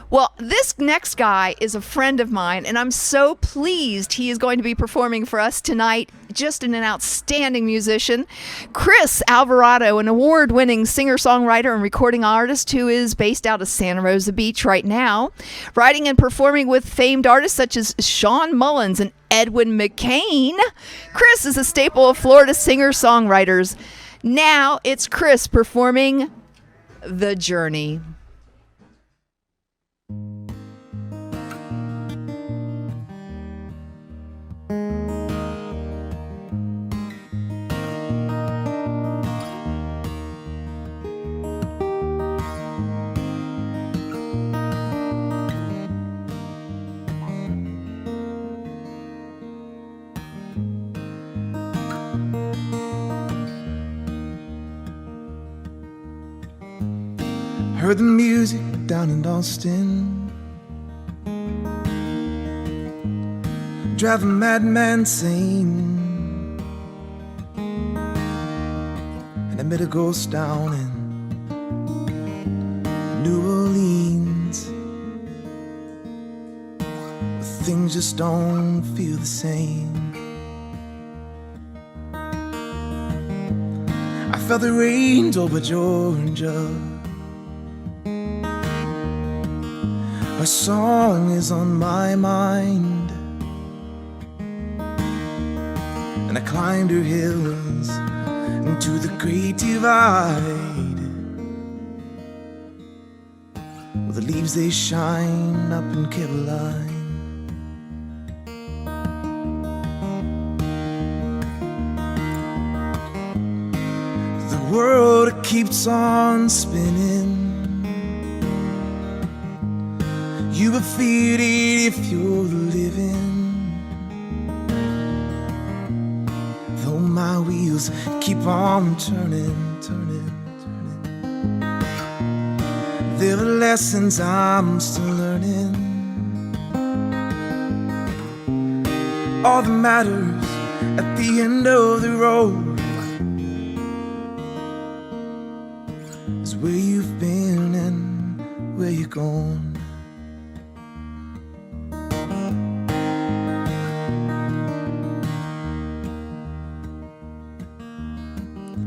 Well, this next guy is a friend of mine, and I'm so pleased he is going to be performing for us tonight. Just an outstanding musician. Chris Alvarado, an award-winning singer-songwriter and recording artist who is based out of Santa Rosa Beach right now, writing and performing with famed artists such as Sean Mullins and Edwin McCain. Chris is a staple of Florida singer-songwriters. Now it's Chris performing The Journey. Heard the music down in Austin, drive a madman sane, and I met a ghost down in New Orleans, where things just don't feel the same. I felt the rains over Georgia. A song is on my mind, and I climbed her hills into the Great Divide, where the leaves they shine up in Caroline. The world keeps on spinning. You will feel it if you're living. Though my wheels keep on turning, turning, turning, there are lessons I'm still learning. All that matters at the end of the road is where you've been and where you're going.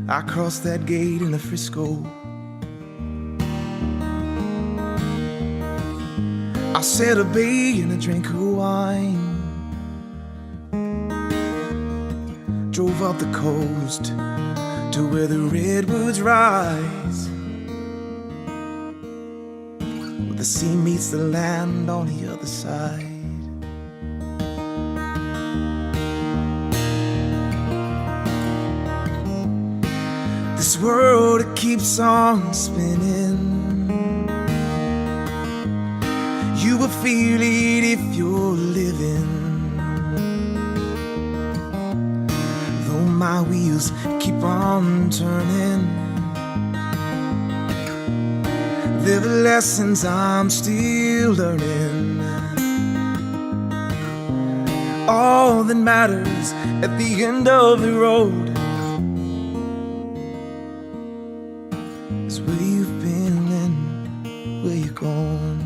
I crossed that gate in the Frisco. I said a bay and a drink of wine. Drove up the coast to where the redwoods rise, where the sea meets the land on the other side. This world, it keeps on spinning. You will feel it if you're living. Though my wheels keep on turning, there are lessons I'm still learning. All that matters at the end of the road is where you've been and where you're going.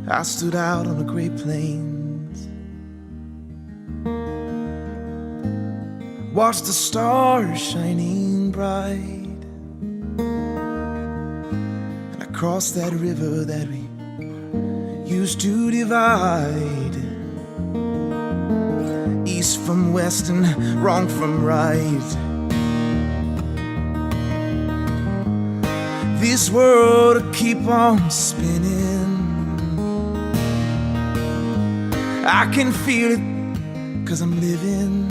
I stood out on the Great Plains, watched the stars shining bright, and I crossed that river that we used to divide, east from west and wrong from right. This world will keep on spinning. I can feel it 'cause I'm living.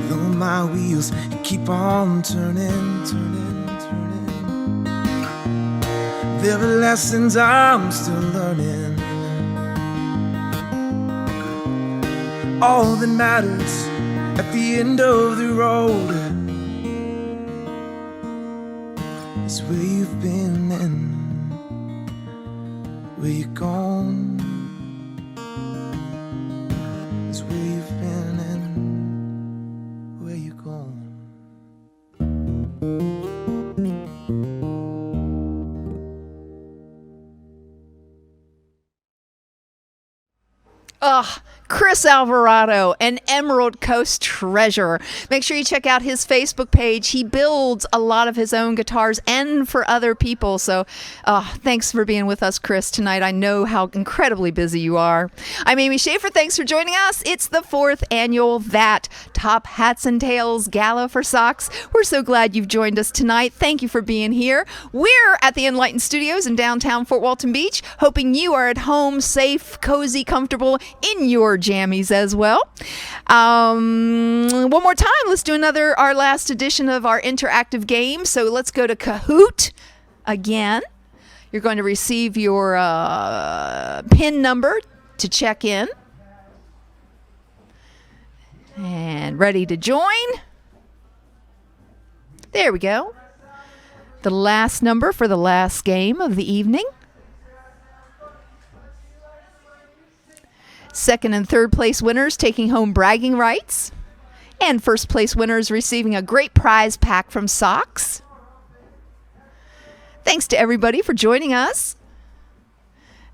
Though my wheels keep on turning, turning, turning, there are lessons I'm still learning. all that matters at the end of the road is where you've been and where you're gone. Is where you've been and where you're gone. Chris Alvarado, an Emerald Coast treasure. Make sure you check out his Facebook page. He builds a lot of his own guitars and for other people. So thanks for being with us, Chris, tonight. I know how incredibly busy you are. I'm Amy Schaefer. Thanks for joining us. It's the 4th annual That Top Hats and Tails Gala for Socks. We're so glad you've joined us tonight. Thank you for being here. We're at the Enlightened Studios in downtown Fort Walton Beach, hoping you are at home, safe, cozy, comfortable in your jammies as well. One more time, let's do our last edition of our interactive game. So let's go to Kahoot again. You're going to receive your PIN number to check in. And ready to join. There we go. The last number for the last game of the evening. Second and third place winners taking home bragging rights. And first place winners receiving a great prize pack from Socks. Thanks to everybody for joining us.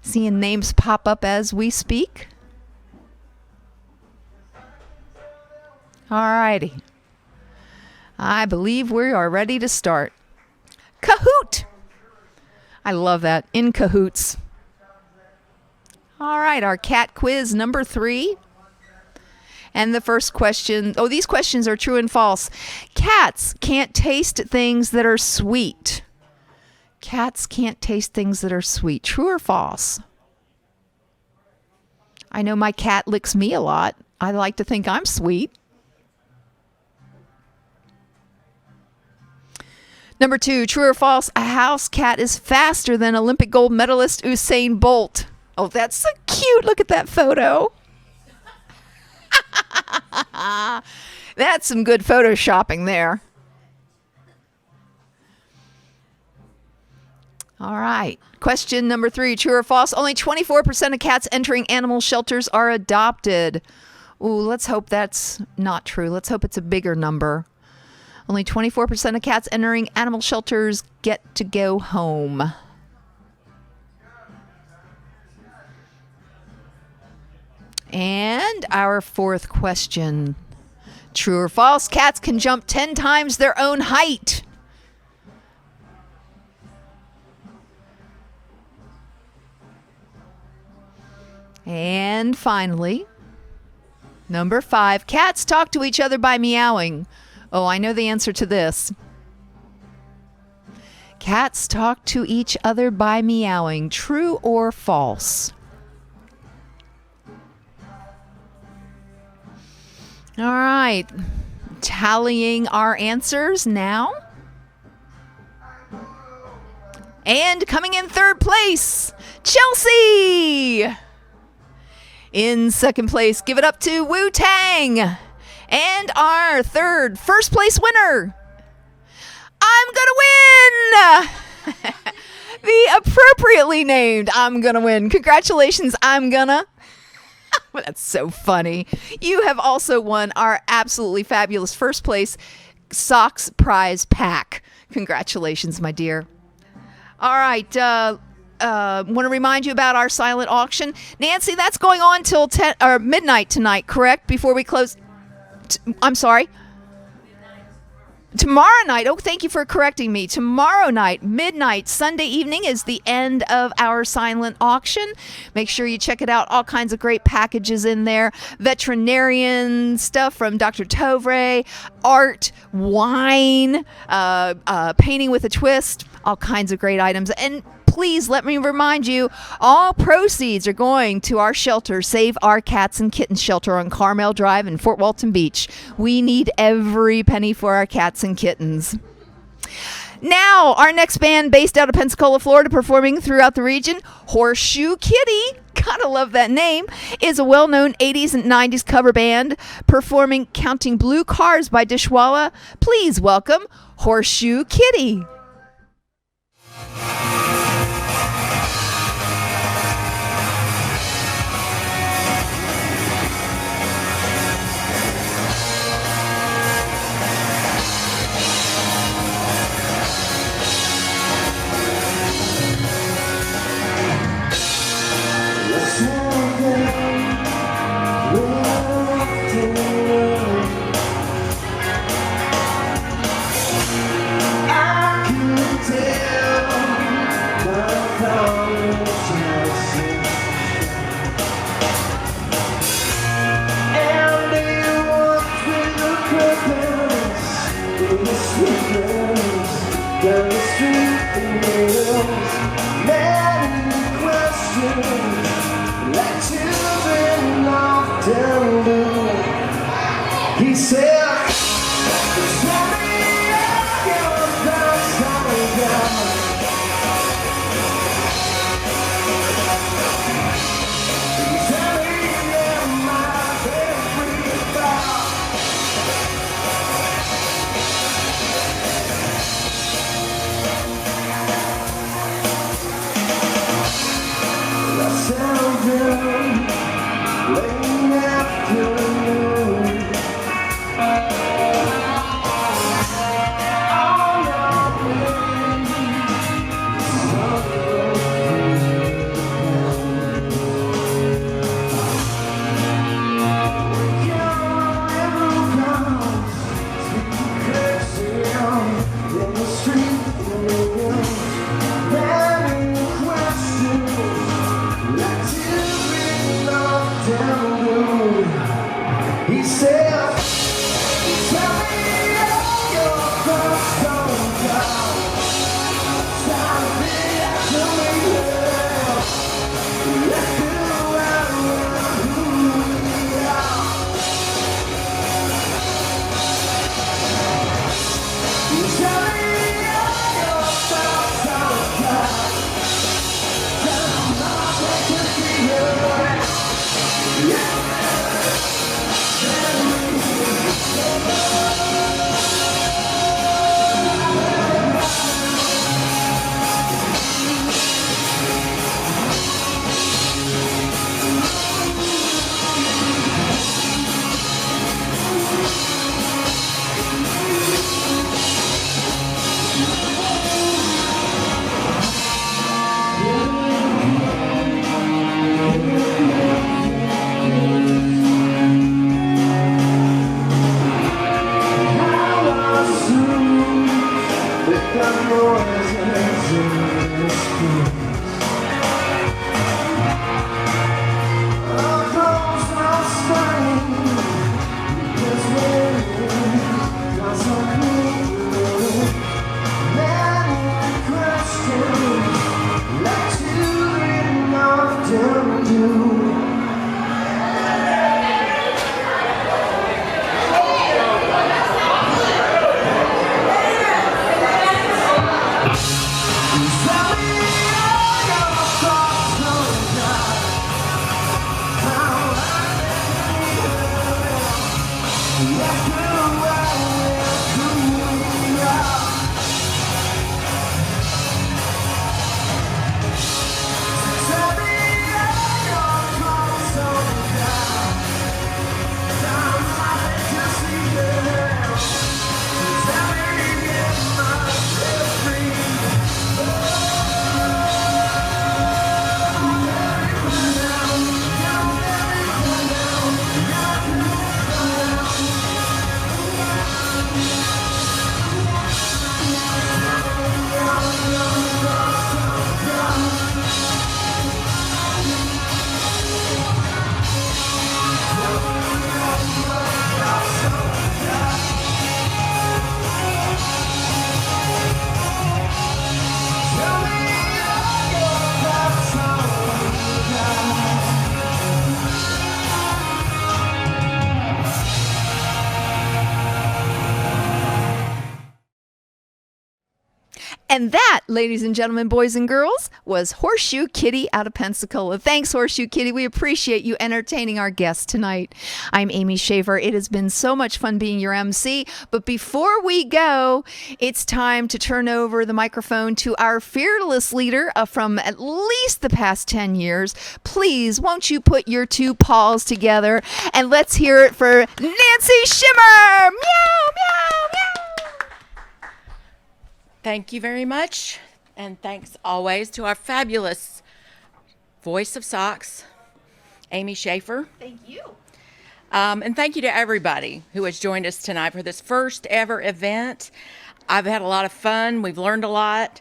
Seeing names pop up as we speak. All righty. I believe we are ready to start. Kahoot! I love that. In cahoots. All right, our cat quiz number 3. And the first question, these questions are true and false. Cats can't taste things that are sweet. Cats can't taste things that are sweet. True or false? I know my cat licks me a lot. I like to think I'm sweet. Number 2, true or false? A house cat is faster than Olympic gold medalist Usain Bolt. Oh, that's so cute. Look at that photo. That's some good photoshopping there. All right. Question number 3, true or false? Only 24% of cats entering animal shelters are adopted. Ooh, let's hope that's not true. Let's hope it's a bigger number. Only 24% of cats entering animal shelters get to go home. And our fourth question. True or false? Cats can jump 10 times their own height. And finally, number 5. Cats talk to each other by meowing. Oh, I know the answer to this. Cats talk to each other by meowing. True or false? All right, tallying our answers now. And coming in third place, Chelsea. In second place, give it up to Wu-Tang. And our first place winner, I'm Gonna Win. The appropriately named I'm Gonna Win. Congratulations, I'm Gonna. That's so funny. You have also won our absolutely fabulous first place Socks prize pack. Congratulations, my dear. All right. Want to remind you about our silent auction. Nancy, that's going on till midnight tonight, correct? Before we close. I'm sorry. Tomorrow night. Oh, thank you for correcting me. Tomorrow night, midnight, Sunday evening is the end of our silent auction. Make sure you check it out. All kinds of great packages in there. Veterinarian stuff from Dr. Tovre, art, wine, painting with a twist, all kinds of great items. And please let me remind you, all proceeds are going to our shelter, Save Our Cats and Kittens shelter on Carmel Drive in Fort Walton Beach. We need every penny for our cats and kittens. Now, our next band based out of Pensacola, Florida, performing throughout the region, Horseshoe Kitty. Come gotta love that name, is a well-known 80s and 90s cover band performing Counting Blue Cars by Dishwalla. Please welcome Horseshoe Kitty. Down the street in hills, many questions, like children of down blue. He said, tell me how your thoughts are down. Tell me am I very far? Late afternoon, he said, tell me all your thoughts on God. Tell me to me well. Let's do who we are. Tell me all your thoughts on God. Tell me I can see you. Yeah. Tell me And that, ladies and gentlemen, boys and girls, was Horseshoe Kitty out of Pensacola. Thanks, Horseshoe Kitty. We appreciate you entertaining our guests tonight. I'm Amy Schaefer. It has been so much fun being your MC. But before we go, it's time to turn over the microphone to our fearless leader from at least the past 10 years. Please, won't you put your two paws together and let's hear it for Nancy Shimmer. Meow, meow, meow. Thank you very much, and thanks always to our fabulous voice of socks, Amy Schaefer. Thank you. And thank you to everybody who has joined us tonight for this first ever event. I've had a lot of fun. We've learned a lot,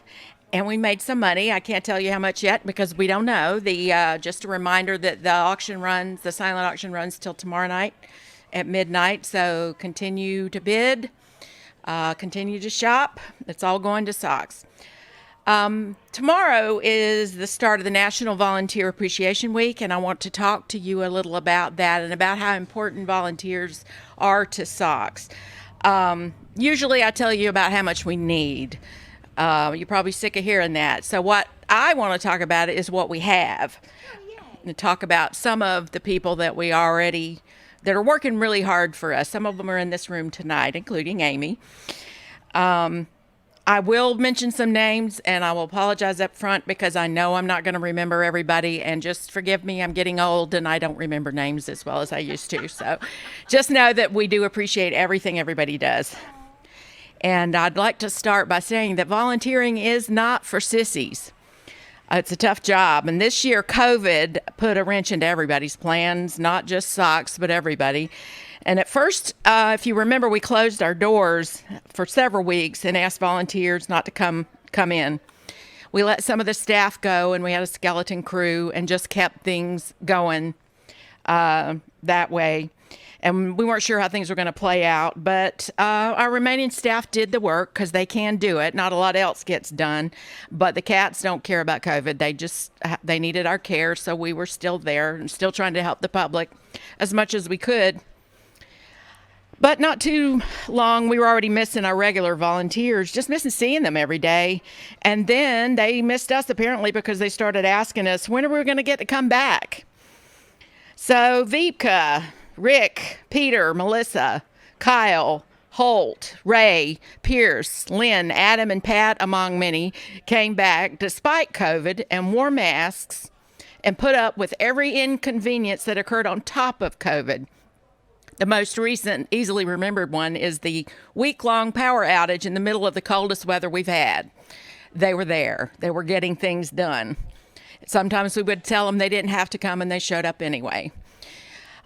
and we made some money. I can't tell you how much yet because we don't know. Just a reminder that the silent auction runs till tomorrow night at midnight. So continue to bid. Continue to shop. It's all going to socks. Tomorrow is the start of the National Volunteer Appreciation Week, and I want to talk to you a little about that and about how important volunteers are to socks. Usually I tell you about how much we need. You're probably sick of hearing that. So what I want to talk about is what we have. And talk about some of the people that that are working really hard for us. Some of them are in this room tonight, including Amy. I will mention some names, and I will apologize up front because I know I'm not going to remember everybody, and just forgive me, I'm getting old and I don't remember names as well as I used to. So just know that we do appreciate everything everybody does. And I'd like to start by saying that volunteering is not for sissies. It's a tough job. And this year, COVID put a wrench into everybody's plans, not just socks, but everybody. And at first, if you remember, we closed our doors for several weeks and asked volunteers not to come in. We let some of the staff go, and we had a skeleton crew and just kept things going that way. And we weren't sure how things were going to play out, but our remaining staff did the work because they can do it. Not a lot else gets done, but the cats don't care about COVID. They needed our care, so we were still there and still trying to help the public as much as we could. But not too long, we were already missing our regular volunteers, just missing seeing them every day. And then they missed us apparently because they started asking us, when are we going to get to come back? So Vipka, Rick, Peter, Melissa, Kyle, Holt, Ray, Pierce, Lynn, Adam, and Pat, among many, came back despite COVID and wore masks and put up with every inconvenience that occurred on top of COVID. The most recent, easily remembered one is the week-long power outage in the middle of the coldest weather we've had. They were there. They were getting things done. Sometimes we would tell them they didn't have to come, and they showed up anyway.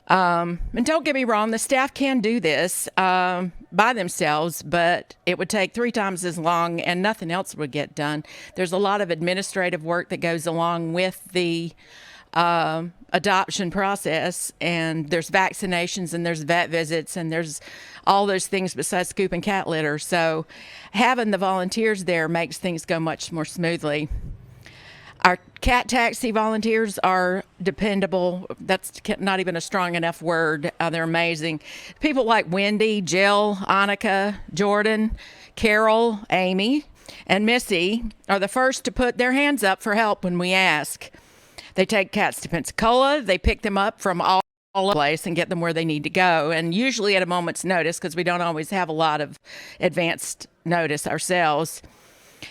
And don't get me wrong, the staff can do this by themselves, but it would take 3 times as long and nothing else would get done. There's a lot of administrative work that goes along with the adoption process, and there's vaccinations and there's vet visits and there's all those things besides scooping cat litter. So having the volunteers there makes things go much more smoothly. Our cat taxi volunteers are dependable. That's not even a strong enough word. They're amazing. People like Wendy, Jill, Annika, Jordan, Carol, Amy, and Missy are the first to put their hands up for help when we ask. They take cats to Pensacola. They pick them up from all over the place and get them where they need to go, and usually at a moment's notice because we don't always have a lot of advanced notice ourselves.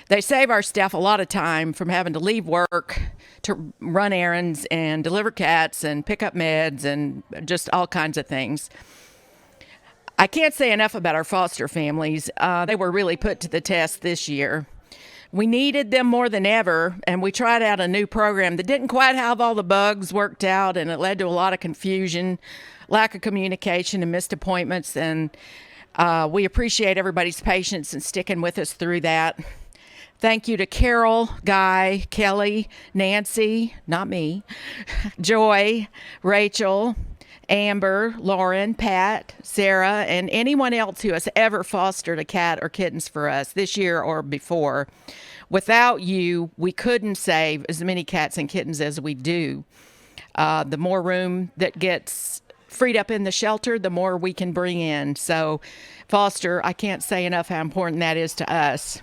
They save our staff a lot of time from having to leave work to run errands and deliver cats and pick up meds and just all kinds of things. I can't say enough about our foster families. They were really put to the test this year. We needed them more than ever, and we tried out a new program that didn't quite have all the bugs worked out, and it led to a lot of confusion, lack of communication, and missed appointments, and we appreciate everybody's patience and sticking with us through that. Thank you to Carol, Guy, Kelly, Nancy, not me, Joy, Rachel, Amber, Lauren, Pat, Sarah, and anyone else who has ever fostered a cat or kittens for us this year or before. Without you, we couldn't save as many cats and kittens as we do. The more room that gets freed up in the shelter, the more we can bring in. So foster, I can't say enough how important that is to us.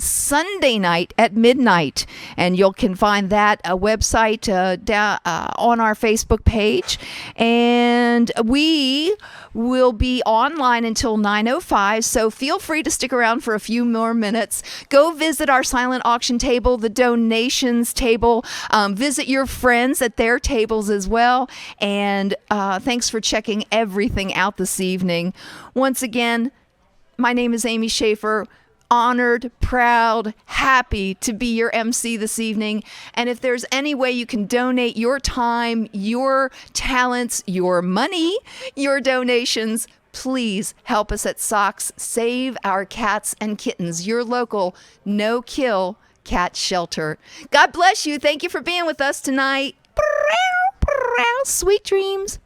Sunday night at midnight. And you can find that website on our Facebook page. And we will be online until 9:05, so feel free to stick around for a few more minutes. Go visit our silent auction table, the donations table. Visit your friends at their tables as well. And thanks for checking everything out this evening. Once again, my name is Amy Schaefer. Honored, proud, happy to be your MC this evening. And if there's any way you can donate your time, your talents, your money, your donations, please help us at Socks Save Our Cats and Kittens, your local no-kill cat shelter. God bless you. Thank you for being with us tonight. Sweet dreams.